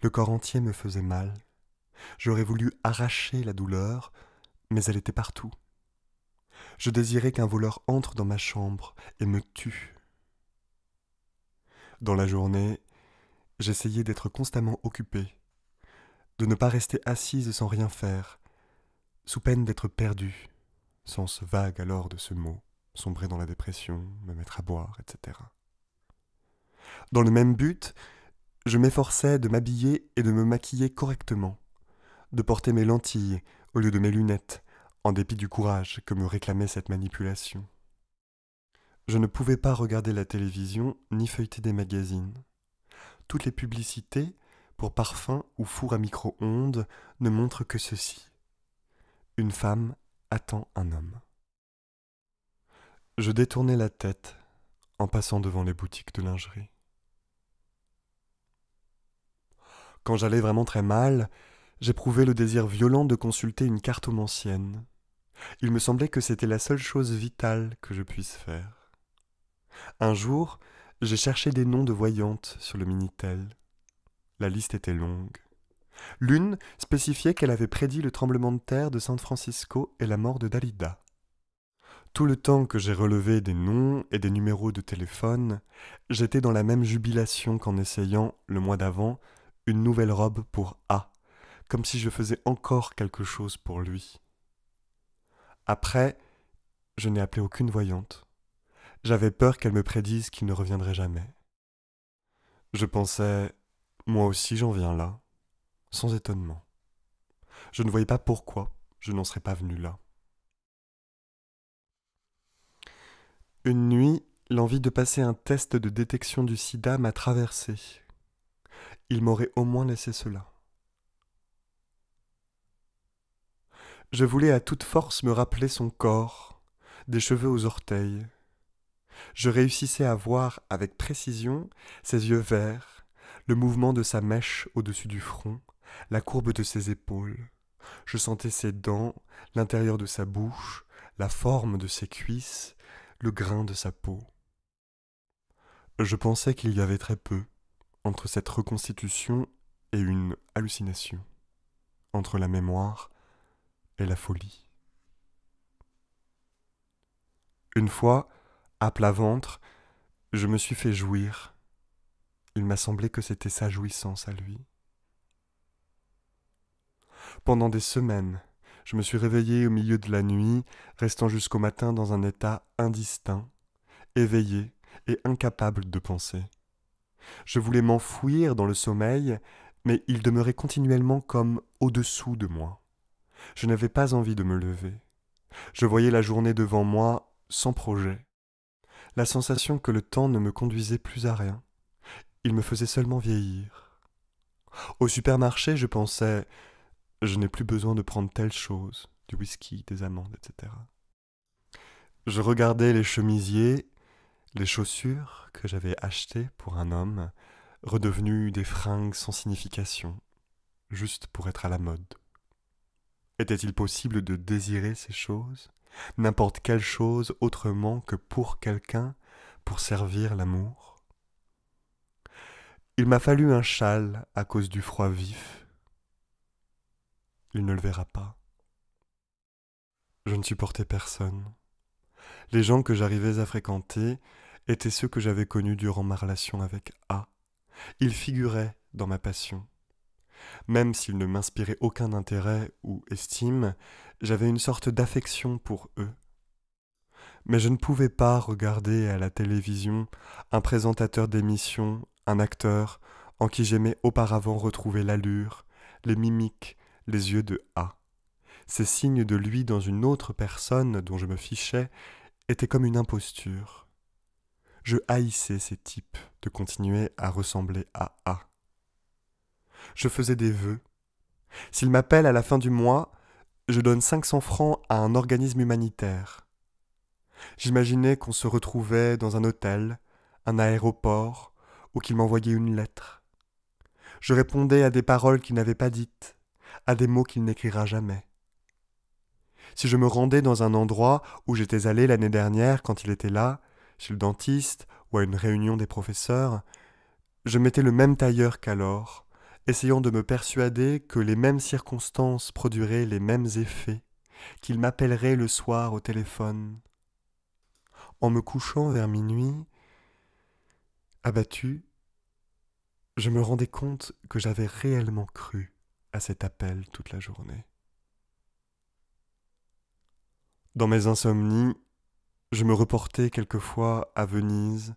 Le corps entier me faisait mal. J'aurais voulu arracher la douleur, mais elle était partout. Je désirais qu'un voleur entre dans ma chambre et me tue. Dans la journée, j'essayais d'être constamment occupée, de ne pas rester assise sans rien faire, sous peine d'être perdue, sens vague alors de ce mot, sombrer dans la dépression, me mettre à boire, etc. Dans le même but, je m'efforçais de m'habiller et de me maquiller correctement, de porter mes lentilles au lieu de mes lunettes, en dépit du courage que me réclamait cette manipulation. Je ne pouvais pas regarder la télévision ni feuilleter des magazines. Toutes les publicités, pour parfums ou fours à micro-ondes, ne montrent que ceci. Une femme attend un homme. Je détournais la tête en passant devant les boutiques de lingerie. Quand j'allais vraiment très mal, j'éprouvais le désir violent de consulter une cartomancienne. Il me semblait que c'était la seule chose vitale que je puisse faire. Un jour, j'ai cherché des noms de voyantes sur le Minitel. La liste était longue. L'une spécifiait qu'elle avait prédit le tremblement de terre de San Francisco et la mort de Dalida. Tout le temps que j'ai relevé des noms et des numéros de téléphone, j'étais dans la même jubilation qu'en essayant, le mois d'avant, une nouvelle robe pour A, comme si je faisais encore quelque chose pour lui. Après, je n'ai appelé aucune voyante. J'avais peur qu'elle me prédise qu'il ne reviendrait jamais. Je pensais, moi aussi j'en viens là, sans étonnement. Je ne voyais pas pourquoi je n'en serais pas venu là. Une nuit, l'envie de passer un test de détection du sida m'a traversé. Il m'aurait au moins laissé cela. Je voulais à toute force me rappeler son corps, des cheveux aux orteils. Je réussissais à voir avec précision ses yeux verts, le mouvement de sa mèche au-dessus du front, la courbe de ses épaules. Je sentais ses dents, l'intérieur de sa bouche, la forme de ses cuisses, le grain de sa peau. Je pensais qu'il y avait très peu entre cette reconstitution et une hallucination, entre la mémoire et la folie. Une fois, à plat ventre, je me suis fait jouir. Il m'a semblé que c'était sa jouissance à lui. Pendant des semaines, je me suis réveillé au milieu de la nuit, restant jusqu'au matin dans un état indistinct, éveillé et incapable de penser. Je voulais m'enfouir dans le sommeil, mais il demeurait continuellement comme au-dessous de moi. Je n'avais pas envie de me lever. Je voyais la journée devant moi sans projet. La sensation que le temps ne me conduisait plus à rien. Il me faisait seulement vieillir. Au supermarché, je pensais « Je n'ai plus besoin de prendre telle chose, du whisky, des amandes, etc. » Je regardais les chemisiers, les chaussures que j'avais achetées pour un homme, redevenues des fringues sans signification, juste pour être à la mode. Était-il possible de désirer ces choses, n'importe quelle chose autrement que pour quelqu'un, pour servir l'amour ? Il m'a fallu un châle à cause du froid vif. Il ne le verra pas. Je ne supportais personne. Les gens que j'arrivais à fréquenter étaient ceux que j'avais connus durant ma relation avec A. Ils figuraient dans ma passion. Même s'ils ne m'inspiraient aucun intérêt ou estime, j'avais une sorte d'affection pour eux. Mais je ne pouvais pas regarder à la télévision un présentateur d'émission, un acteur, en qui j'aimais auparavant retrouver l'allure, les mimiques, les yeux de A. Ces signes de lui dans une autre personne dont je me fichais étaient comme une imposture. Je haïssais ces types de continuer à ressembler à A. Je faisais des vœux. S'il m'appelle à la fin du mois, je donne 500 francs à un organisme humanitaire. J'imaginais qu'on se retrouvait dans un hôtel, un aéroport, ou qu'il m'envoyait une lettre. Je répondais à des paroles qu'il n'avait pas dites, à des mots qu'il n'écrira jamais. Si je me rendais dans un endroit où j'étais allé l'année dernière quand il était là, chez le dentiste ou à une réunion des professeurs, je mettais le même tailleur qu'alors, essayant de me persuader que les mêmes circonstances produiraient les mêmes effets, qu'il m'appellerait le soir au téléphone. En me couchant vers minuit, abattu, je me rendais compte que j'avais réellement cru à cet appel toute la journée. Dans mes insomnies, je me reportais quelquefois à Venise,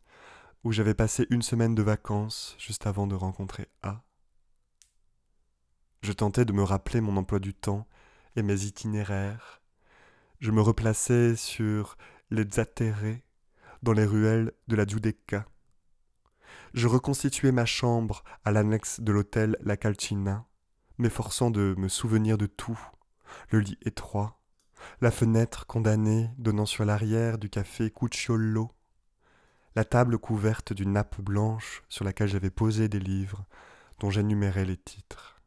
où j'avais passé une semaine de vacances juste avant de rencontrer A. Je tentais de me rappeler mon emploi du temps et mes itinéraires. Je me replaçais sur les Zattere, dans les ruelles de la Giudecca. Je reconstituais ma chambre à l'annexe de l'hôtel La Calcina, m'efforçant de me souvenir de tout, le lit étroit, la fenêtre condamnée donnant sur l'arrière du café Cucciolo, la table couverte d'une nappe blanche sur laquelle j'avais posé des livres dont j'énumérais les titres.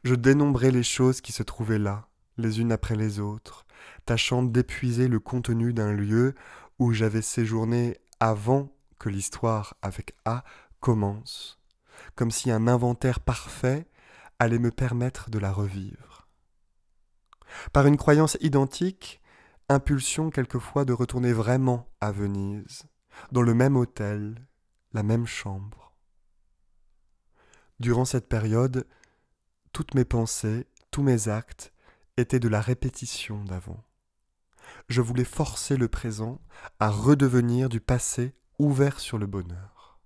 Je dénombrais les choses qui se trouvaient là, les unes après les autres, tâchant d'épuiser le contenu d'un lieu où j'avais séjourné avant que l'histoire avec A commence, comme si un inventaire parfait allait me permettre de la revivre. Par une croyance identique, impulsion quelquefois de retourner vraiment à Venise, dans le même hôtel, la même chambre. Durant cette période, toutes mes pensées, tous mes actes étaient de la répétition d'avant. Je voulais forcer le présent à redevenir du passé ouvert sur le bonheur.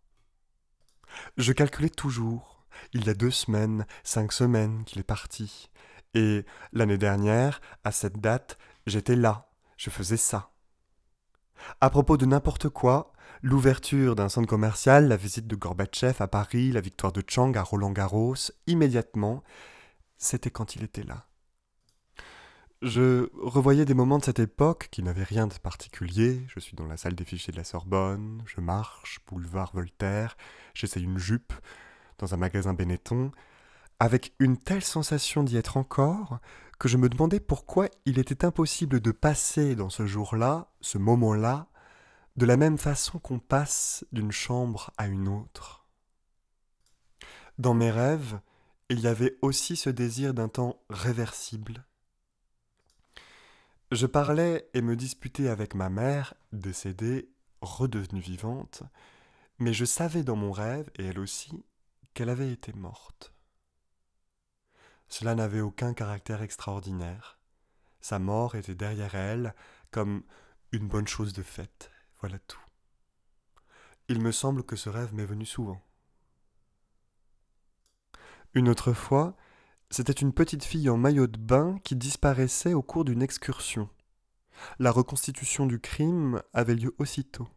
Je calculais toujours, il y a 2 semaines, 5 semaines qu'il est parti, et l'année dernière, à cette date, j'étais là, je faisais ça. À propos de n'importe quoi, l'ouverture d'un centre commercial, la visite de Gorbatchev à Paris, la victoire de Chang à Roland-Garros, immédiatement, c'était quand il était là. Je revoyais des moments de cette époque qui n'avaient rien de particulier. Je suis dans la salle des fichiers de la Sorbonne, je marche, boulevard Voltaire, j'essaye une jupe dans un magasin Benetton, avec une telle sensation d'y être encore que je me demandais pourquoi il était impossible de passer dans ce jour-là, ce moment-là, de la même façon qu'on passe d'une chambre à une autre. Dans mes rêves, il y avait aussi ce désir d'un temps réversible. Je parlais et me disputais avec ma mère, décédée, redevenue vivante, mais je savais dans mon rêve, et elle aussi, qu'elle avait été morte. Cela n'avait aucun caractère extraordinaire. Sa mort était derrière elle, comme une bonne chose de faite. Voilà tout. Il me semble que ce rêve m'est venu souvent. Une autre fois, c'était une petite fille en maillot de bain qui disparaissait au cours d'une excursion. La reconstitution du crime avait lieu aussitôt.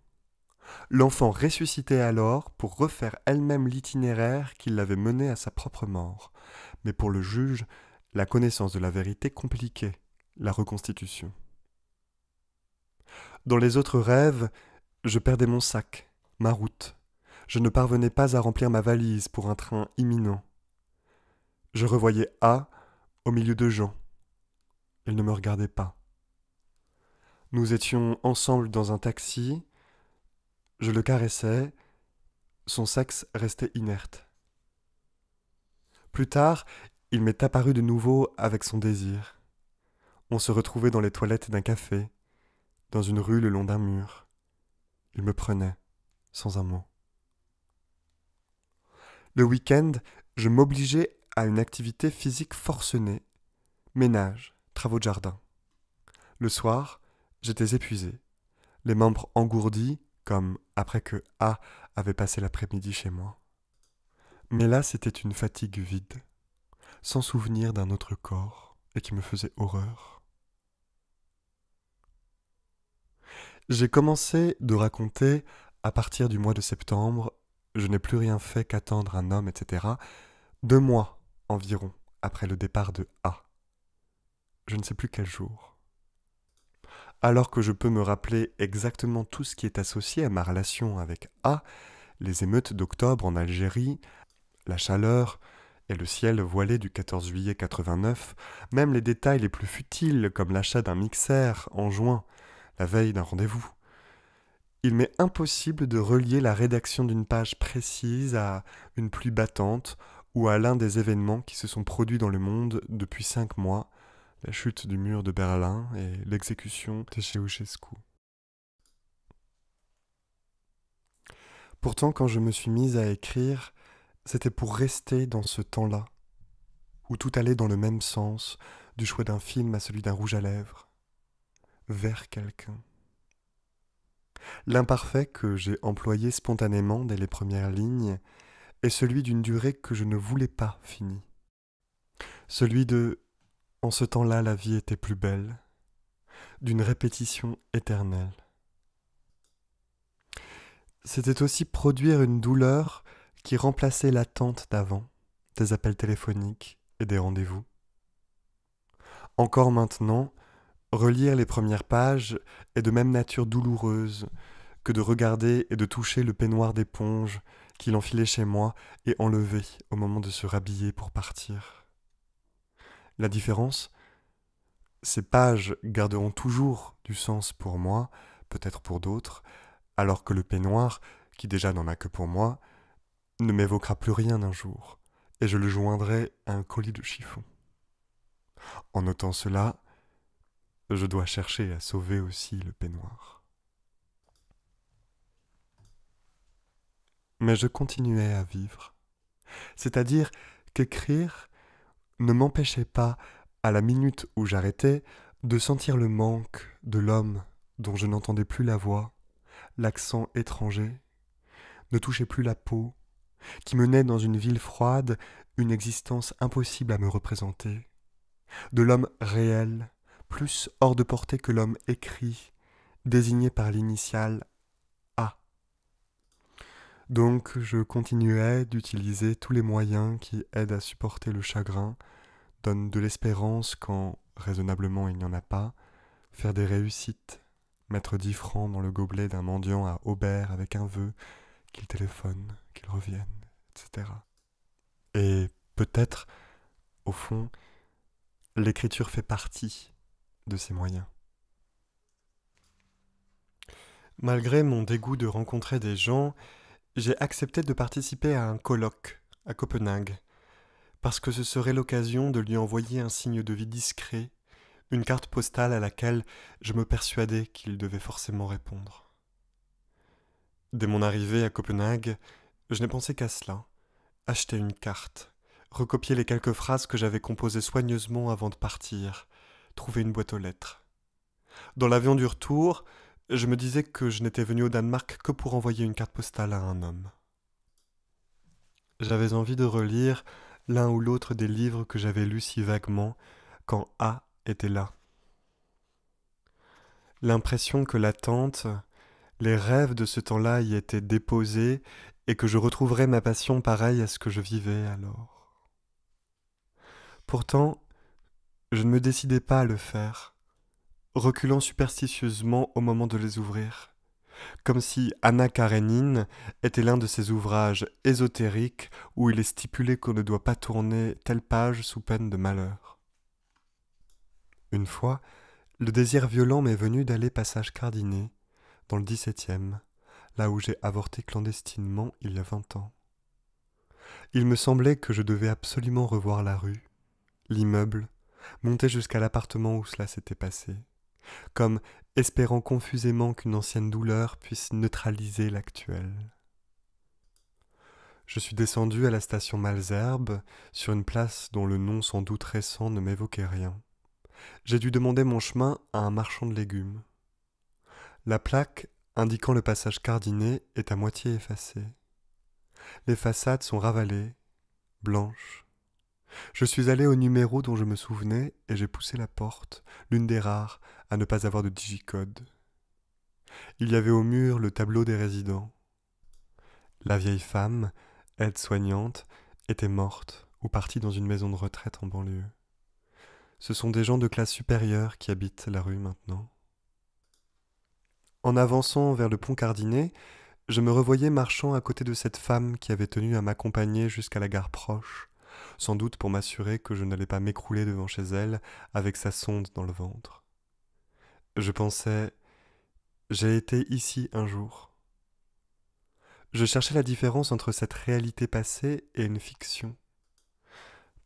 L'enfant ressuscitait alors pour refaire elle-même l'itinéraire qui l'avait menée à sa propre mort. Mais pour le juge, la connaissance de la vérité compliquait la reconstitution. Dans les autres rêves, je perdais mon sac, ma route. Je ne parvenais pas à remplir ma valise pour un train imminent. Je revoyais A au milieu de gens. Il ne me regardait pas. Nous étions ensemble dans un taxi. Je le caressais. Son sexe restait inerte. Plus tard, il m'est apparu de nouveau avec son désir. On se retrouvait dans les toilettes d'un café, dans une rue le long d'un mur. Il me prenait, sans un mot. Le week-end, je m'obligeais à une activité physique forcenée. Ménage, travaux de jardin. Le soir, j'étais épuisé, les membres engourdis, comme après que A avait passé l'après-midi chez moi. Mais là, c'était une fatigue vide, sans souvenir d'un autre corps, et qui me faisait horreur. J'ai commencé de raconter, à partir du mois de septembre, je n'ai plus rien fait qu'attendre un homme, etc., 2 mois environ après le départ de A. Je ne sais plus quel jour. Alors que je peux me rappeler exactement tout ce qui est associé à ma relation avec A, les émeutes d'octobre en Algérie, la chaleur et le ciel voilé du 14 juillet 89, même les détails les plus futiles comme l'achat d'un mixeur en juin, la veille d'un rendez-vous. Il m'est impossible de relier la rédaction d'une page précise à une pluie battante ou à l'un des événements qui se sont produits dans le monde depuis 5 mois, la chute du mur de Berlin et l'exécution de Ceausescu. Pourtant, quand je me suis mise à écrire, c'était pour rester dans ce temps-là, où tout allait dans le même sens, du choix d'un film à celui d'un rouge à lèvres, vers quelqu'un. L'imparfait que j'ai employé spontanément dès les premières lignes est celui d'une durée que je ne voulais pas finie. Celui de En ce temps-là, la vie était plus belle, d'une répétition éternelle. C'était aussi produire une douleur qui remplaçait l'attente d'avant, des appels téléphoniques et des rendez-vous. Encore maintenant, relire les premières pages est de même nature douloureuse que de regarder et de toucher le peignoir d'éponge qu'il enfilait chez moi et enlevait au moment de se rhabiller pour partir. La différence, ces pages garderont toujours du sens pour moi, peut-être pour d'autres, alors que le peignoir, qui déjà n'en a que pour moi, ne m'évoquera plus rien un jour, et je le joindrai à un collier de chiffon. En notant cela, je dois chercher à sauver aussi le peignoir. Mais je continuais à vivre. C'est-à-dire qu'écrire ne m'empêchait pas, à la minute où j'arrêtais, de sentir le manque de l'homme dont je n'entendais plus la voix, l'accent étranger, ne touchait plus la peau, qui menait dans une ville froide une existence impossible à me représenter, de l'homme réel, plus hors de portée que l'homme écrit, désigné par l'initiale A. Donc je continuais d'utiliser tous les moyens qui aident à supporter le chagrin, donnent de l'espérance quand, raisonnablement, il n'y en a pas, faire des réussites, mettre 10 francs dans le gobelet d'un mendiant à Aubert avec un vœu, qu'il téléphone, qu'il revienne, etc. Et peut-être, au fond, l'écriture fait partie de ces moyens. Malgré mon dégoût de rencontrer des gens, j'ai accepté de participer à un colloque à Copenhague, parce que ce serait l'occasion de lui envoyer un signe de vie discret, une carte postale à laquelle je me persuadais qu'il devait forcément répondre. Dès mon arrivée à Copenhague, je n'ai pensé qu'à cela, acheter une carte, recopier les quelques phrases que j'avais composées soigneusement avant de partir, trouver une boîte aux lettres. Dans l'avion du retour, je me disais que je n'étais venu au Danemark que pour envoyer une carte postale à un homme. J'avais envie de relire l'un ou l'autre des livres que j'avais lus si vaguement quand A était là. L'impression que l'attente, les rêves de ce temps-là y étaient déposés et que je retrouverais ma passion pareille à ce que je vivais alors. Pourtant, je ne me décidais pas à le faire, reculant superstitieusement au moment de les ouvrir, comme si Anna Karénine était l'un de ces ouvrages ésotériques où il est stipulé qu'on ne doit pas tourner telle page sous peine de malheur. Une fois, le désir violent m'est venu d'aller passage Cardinet, dans le 17e, là où j'ai avorté clandestinement il y a 20 ans. Il me semblait que je devais absolument revoir la rue, l'immeuble, monter jusqu'à l'appartement où cela s'était passé, comme espérant confusément qu'une ancienne douleur puisse neutraliser l'actuelle. Je suis descendu à la station Malesherbes, sur une place dont le nom sans doute récent ne m'évoquait rien. J'ai dû demander mon chemin à un marchand de légumes. La plaque indiquant le passage Cardinet est à moitié effacée. Les façades sont ravalées, blanches. Je suis allé au numéro dont je me souvenais et j'ai poussé la porte, l'une des rares à ne pas avoir de digicode. Il y avait au mur le tableau des résidents. La vieille femme, aide-soignante, était morte ou partie dans une maison de retraite en banlieue. Ce sont des gens de classe supérieure qui habitent la rue maintenant. En avançant vers le pont Cardinet, je me revoyais marchant à côté de cette femme qui avait tenu à m'accompagner jusqu'à la gare proche, sans doute pour m'assurer que je n'allais pas m'écrouler devant chez elle avec sa sonde dans le ventre. Je pensais, j'ai été ici un jour. Je cherchais la différence entre cette réalité passée et une fiction.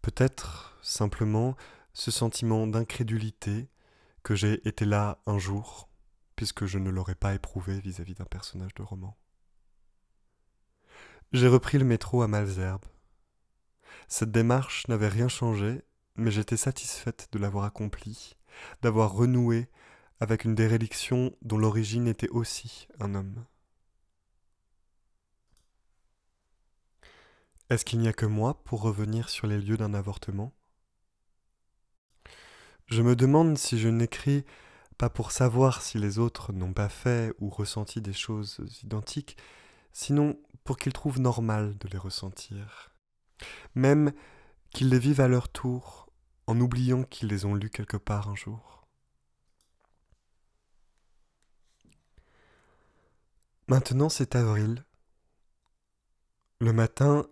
Peut-être, simplement, ce sentiment d'incrédulité que j'ai été là un jour, puisque je ne l'aurais pas éprouvé vis-à-vis d'un personnage de roman. J'ai repris le métro à Malesherbes. Cette démarche n'avait rien changé, mais j'étais satisfaite de l'avoir accomplie, d'avoir renoué avec une déréliction dont l'origine était aussi un homme. Est-ce qu'il n'y a que moi pour revenir sur les lieux d'un avortement ? Je me demande si je n'écris pas pour savoir si les autres n'ont pas fait ou ressenti des choses identiques, sinon pour qu'ils trouvent normal de les ressentir. Même qu'ils les vivent à leur tour, en oubliant qu'ils les ont lus quelque part un jour. Maintenant c'est avril. Le matin,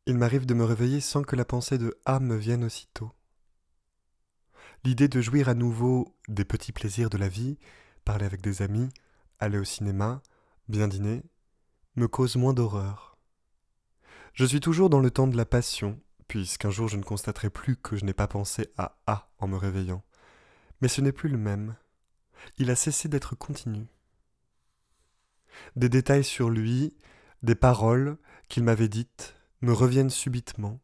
il m'arrive de me réveiller sans que la pensée de A me vienne aussitôt. L'idée de jouir à nouveau des petits plaisirs de la vie, parler avec des amis, aller au cinéma, bien dîner, me cause moins d'horreur. Je suis toujours dans le temps de la passion, puisqu'un jour je ne constaterai plus que je n'ai pas pensé à A en me réveillant. Mais ce n'est plus le même. Il a cessé d'être continu. Des détails sur lui, des paroles qu'il m'avait dites, me reviennent subitement.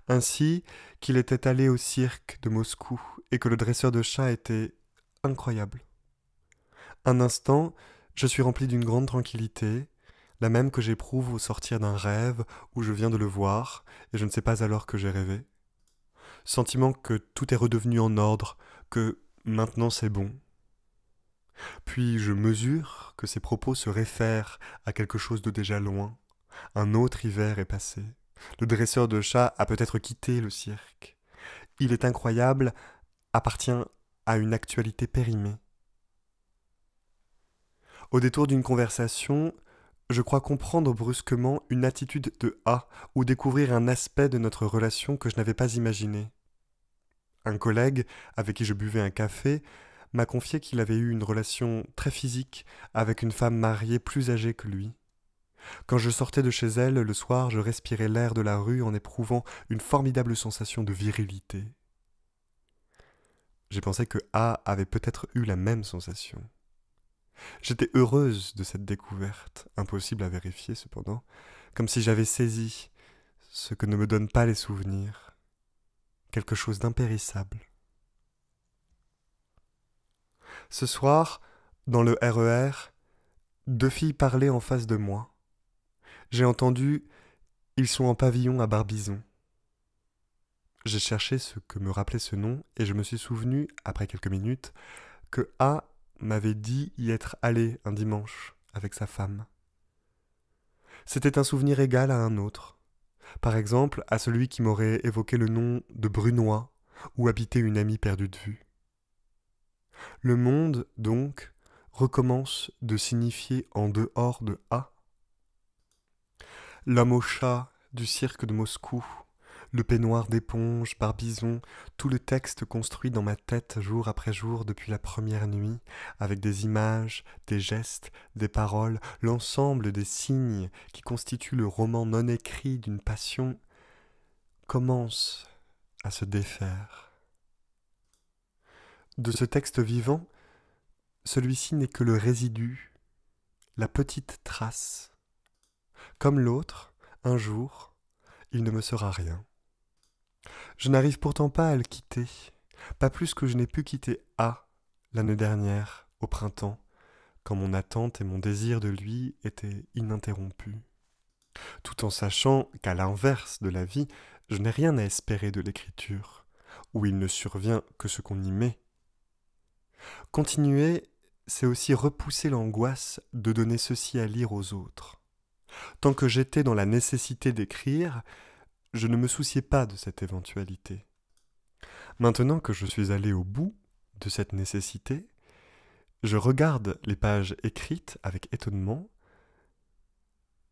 Ainsi qu'il était allé au cirque de Moscou et que le dresseur de chats était incroyable. Un instant, je suis rempli d'une grande tranquillité, la même que j'éprouve au sortir d'un rêve où je viens de le voir et je ne sais pas alors que j'ai rêvé. Sentiment que tout est redevenu en ordre, que maintenant c'est bon. Puis je mesure que ces propos se réfèrent à quelque chose de déjà loin. Un autre hiver est passé. Le dresseur de chats a peut-être quitté le cirque. Il est incroyable, appartient à une actualité périmée. Au détour d'une conversation, je crois comprendre brusquement une attitude de A ou découvrir un aspect de notre relation que je n'avais pas imaginé. Un collègue, avec qui je buvais un café, m'a confié qu'il avait eu une relation très physique avec une femme mariée plus âgée que lui. Quand je sortais de chez elle le soir, je respirais l'air de la rue en éprouvant une formidable sensation de virilité. J'ai pensé que A avait peut-être eu la même sensation. J'étais heureuse de cette découverte, impossible à vérifier cependant, comme si j'avais saisi ce que ne me donnent pas les souvenirs, quelque chose d'impérissable. Ce soir, dans le RER, deux filles parlaient en face de moi. J'ai entendu « Ils sont en pavillon à Barbizon ». J'ai cherché ce que me rappelait ce nom et je me suis souvenu, après quelques minutes, que A m'avait dit y être allé un dimanche avec sa femme. C'était un souvenir égal à un autre. Par exemple, à celui qui m'aurait évoqué le nom de Brunois, où habitait une amie perdue de vue. Le monde, donc, recommence de signifier en dehors de A. L'homme au chat du cirque de Moscou, le peignoir d'éponge, Barbizon, tout le texte construit dans ma tête jour après jour depuis la première nuit, avec des images, des gestes, des paroles, l'ensemble des signes qui constituent le roman non écrit d'une passion, commence à se défaire. De ce texte vivant, celui-ci n'est que le résidu, la petite trace. Comme l'autre, un jour, il ne me sera rien. Je n'arrive pourtant pas à le quitter, pas plus que je n'ai pu quitter A l'année dernière, au printemps, quand mon attente et mon désir de lui étaient ininterrompus. Tout en sachant qu'à l'inverse de la vie, je n'ai rien à espérer de l'écriture, où il ne survient que ce qu'on y met. Continuer, c'est aussi repousser l'angoisse de donner ceci à lire aux autres. Tant que j'étais dans la nécessité d'écrire, je ne me souciais pas de cette éventualité. Maintenant que je suis allé au bout de cette nécessité, je regarde les pages écrites avec étonnement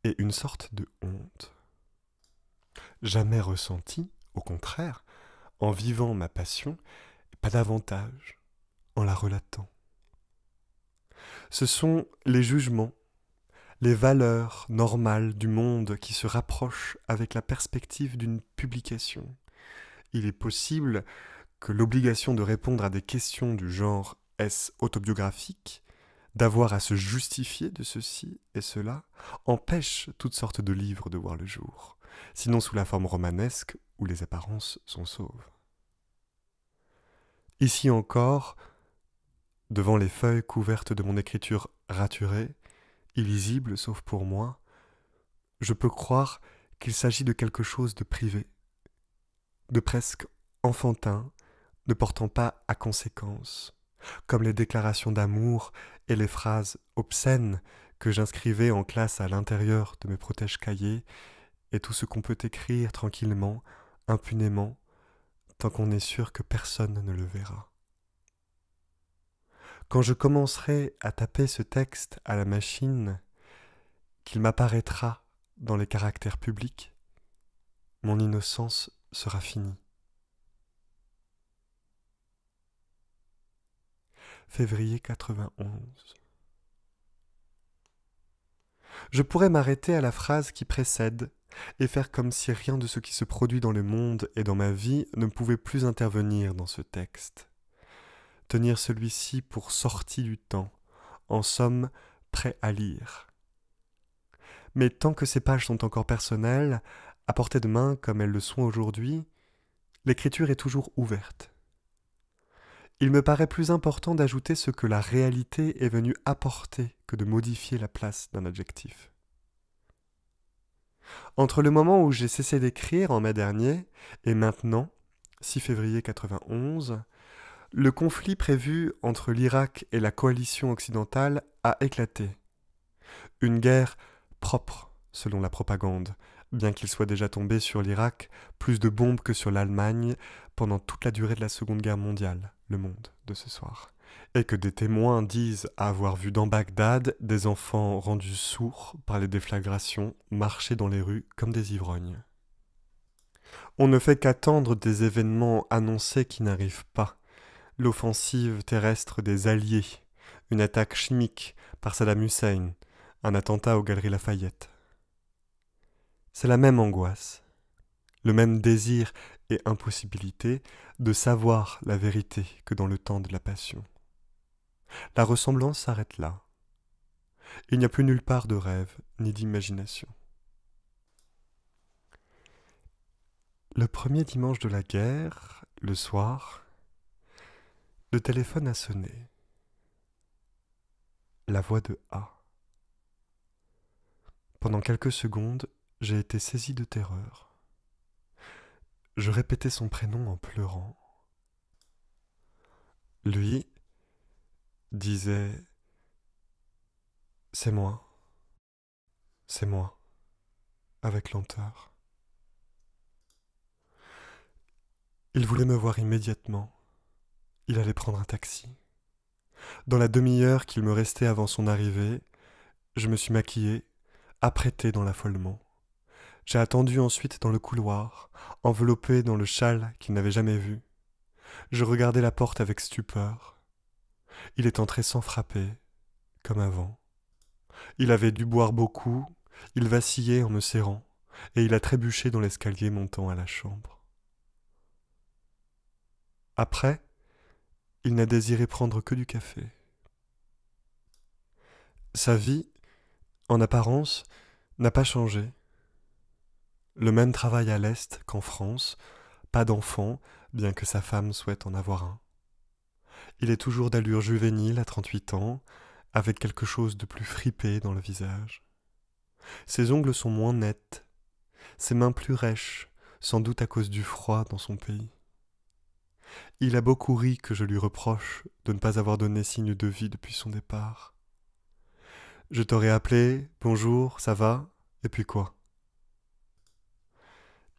et une sorte de honte. Jamais ressenti, au contraire, en vivant ma passion, pas davantage en la relatant. Ce sont les jugements, les valeurs normales du monde qui se rapprochent avec la perspective d'une publication. Il est possible que l'obligation de répondre à des questions du genre « est-ce autobiographique ?», d'avoir à se justifier de ceci et cela, empêche toutes sortes de livres de voir le jour, sinon sous la forme romanesque où les apparences sont sauves. Ici encore, devant les feuilles couvertes de mon écriture raturée, illisible sauf pour moi, je peux croire qu'il s'agit de quelque chose de privé, de presque enfantin, ne portant pas à conséquence, comme les déclarations d'amour et les phrases obscènes que j'inscrivais en classe à l'intérieur de mes protège-cahiers, et tout ce qu'on peut écrire tranquillement, impunément, tant qu'on est sûr que personne ne le verra. Quand je commencerai à taper ce texte à la machine, qu'il m'apparaîtra dans les caractères publics, mon innocence sera finie. Février 91. Je pourrais m'arrêter à la phrase qui précède et faire comme si rien de ce qui se produit dans le monde et dans ma vie ne pouvait plus intervenir dans ce texte. Tenir celui-ci pour sorti du temps, en somme, prêt à lire. Mais tant que ces pages sont encore personnelles, à portée de main comme elles le sont aujourd'hui, l'écriture est toujours ouverte. Il me paraît plus important d'ajouter ce que la réalité est venue apporter que de modifier la place d'un adjectif. Entre le moment où j'ai cessé d'écrire en mai dernier et maintenant, 6 février 91, le conflit prévu entre l'Irak et la coalition occidentale a éclaté. Une guerre propre, selon la propagande, bien qu'il soit déjà tombé sur l'Irak plus de bombes que sur l'Allemagne pendant toute la durée de la Seconde Guerre mondiale, le monde de ce soir, et que des témoins disent avoir vu dans Bagdad des enfants rendus sourds par les déflagrations marcher dans les rues comme des ivrognes. On ne fait qu'attendre des événements annoncés qui n'arrivent pas, l'offensive terrestre des Alliés, une attaque chimique par Saddam Hussein, un attentat aux Galeries Lafayette. C'est la même angoisse, le même désir et impossibilité de savoir la vérité que dans le temps de la Passion. La ressemblance s'arrête là. Il n'y a plus nulle part de rêve ni d'imagination. Le premier dimanche de la guerre, le soir, le téléphone a sonné. La voix de A. Pendant quelques secondes, j'ai été saisi de terreur. Je répétais son prénom en pleurant. Lui disait « C'est moi, c'est moi », avec lenteur. Il voulait me voir immédiatement. Il allait prendre un taxi. Dans la demi-heure qu'il me restait avant son arrivée, je me suis maquillé, apprêté dans l'affolement. J'ai attendu ensuite dans le couloir, enveloppé dans le châle qu'il n'avait jamais vu. Je regardais la porte avec stupeur. Il est entré sans frapper, comme avant. Il avait dû boire beaucoup, il vacillait en me serrant, et il a trébuché dans l'escalier montant à la chambre. Après, il n'a désiré prendre que du café. Sa vie, en apparence, n'a pas changé. Le même travail à l'Est qu'en France, pas d'enfant, bien que sa femme souhaite en avoir un. Il est toujours d'allure juvénile à 38 ans, avec quelque chose de plus fripé dans le visage. Ses ongles sont moins nets, ses mains plus rêches, sans doute à cause du froid dans son pays. Il a beaucoup ri que je lui reproche de ne pas avoir donné signe de vie depuis son départ. Je t'aurais appelé, bonjour, ça va, et puis quoi?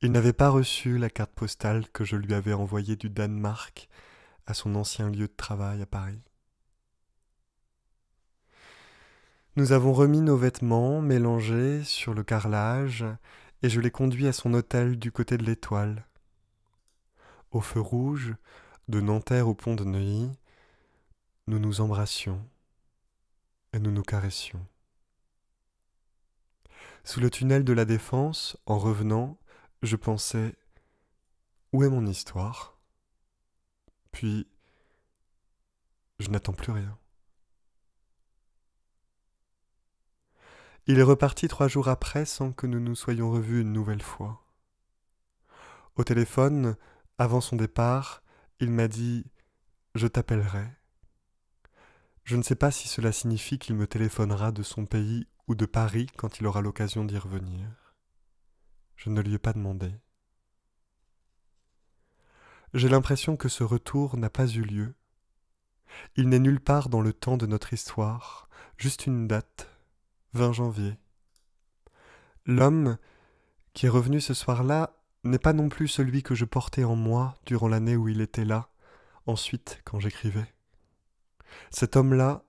Il n'avait pas reçu la carte postale que je lui avais envoyée du Danemark à son ancien lieu de travail à Paris. Nous avons remis nos vêtements mélangés sur le carrelage et je l'ai conduit à son hôtel du côté de l'Étoile. Au feu rouge, de Nanterre au pont de Neuilly, nous nous embrassions et nous nous caressions. Sous le tunnel de la Défense, en revenant, je pensais « Où est mon histoire ?» Puis, je n'attends plus rien. Il est reparti 3 jours après sans que nous nous soyons revus une nouvelle fois. Au téléphone, avant son départ, il m'a dit « Je t'appellerai ». Je ne sais pas si cela signifie qu'il me téléphonera de son pays ou de Paris quand il aura l'occasion d'y revenir. Je ne lui ai pas demandé. J'ai l'impression que ce retour n'a pas eu lieu. Il n'est nulle part dans le temps de notre histoire, juste une date, 20 janvier. L'homme qui est revenu ce soir-là n'est pas non plus celui que je portais en moi durant l'année où il était là, ensuite quand j'écrivais. Cet homme-là,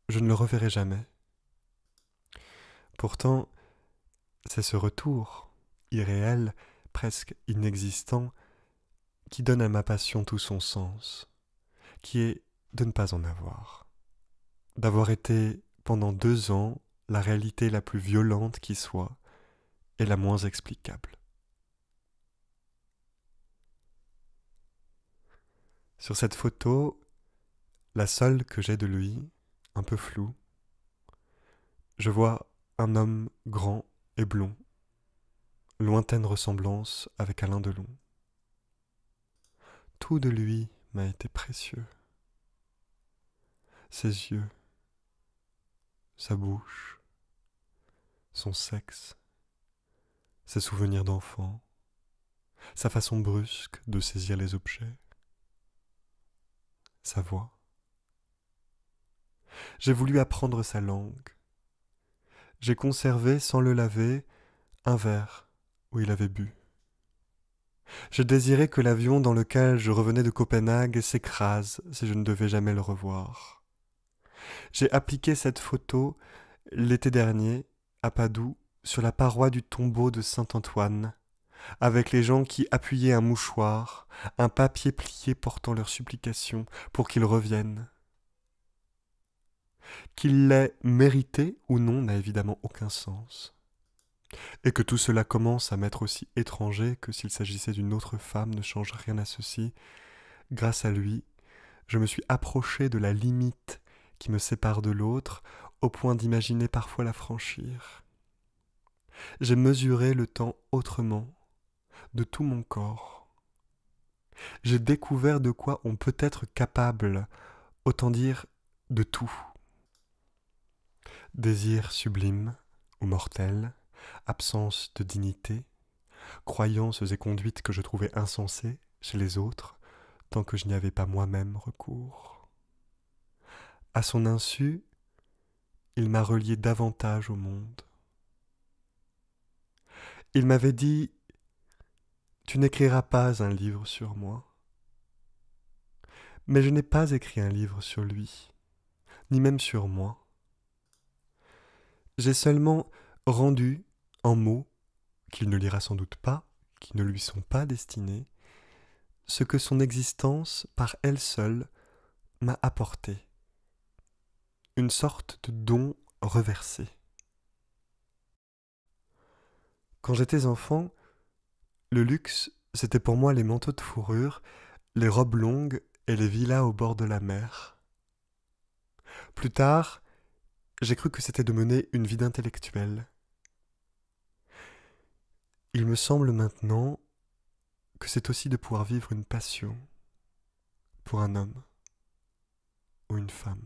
je ne le reverrai jamais. Pourtant, c'est ce retour, irréel, presque inexistant, qui donne à ma passion tout son sens, qui est de ne pas en avoir. D'avoir été, pendant 2 ans, la réalité la plus violente qui soit, et la moins explicable. Sur cette photo, la seule que j'ai de lui, un peu floue, je vois un homme grand et blond, lointaine ressemblance avec Alain Delon. Tout de lui m'a été précieux. Ses yeux, sa bouche, son sexe, ses souvenirs d'enfant, sa façon brusque de saisir les objets, sa voix. J'ai voulu apprendre sa langue. J'ai conservé, sans le laver, un verre où il avait bu. Je désirais que l'avion dans lequel je revenais de Copenhague s'écrase si je ne devais jamais le revoir. J'ai appliqué cette photo l'été dernier, à Padoue, sur la paroi du tombeau de Saint-Antoine, avec les gens qui appuyaient un mouchoir, un papier plié portant leurs supplications pour qu'ils reviennent. Qu'il l'ait mérité ou non n'a évidemment aucun sens. Et que tout cela commence à m'être aussi étranger que s'il s'agissait d'une autre femme ne change rien à ceci. Grâce à lui, je me suis approché de la limite qui me sépare de l'autre, au point d'imaginer parfois la franchir. J'ai mesuré le temps autrement, de tout mon corps. J'ai découvert de quoi on peut être capable, autant dire de tout. Désir sublime ou mortel, absence de dignité, croyances et conduites que je trouvais insensées chez les autres, tant que je n'y avais pas moi-même recours. À son insu, il m'a relié davantage au monde. Il m'avait dit « Tu n'écriras pas un livre sur moi ». Mais je n'ai pas écrit un livre sur lui, ni même sur moi. J'ai seulement rendu, en mots, qu'il ne lira sans doute pas, qui ne lui sont pas destinés, ce que son existence, par elle seule, m'a apporté. Une sorte de don reversé. Quand j'étais enfant, le luxe, c'était pour moi les manteaux de fourrure, les robes longues et les villas au bord de la mer. Plus tard, j'ai cru que c'était de mener une vie d'intellectuel. Il me semble maintenant que c'est aussi de pouvoir vivre une passion pour un homme ou une femme.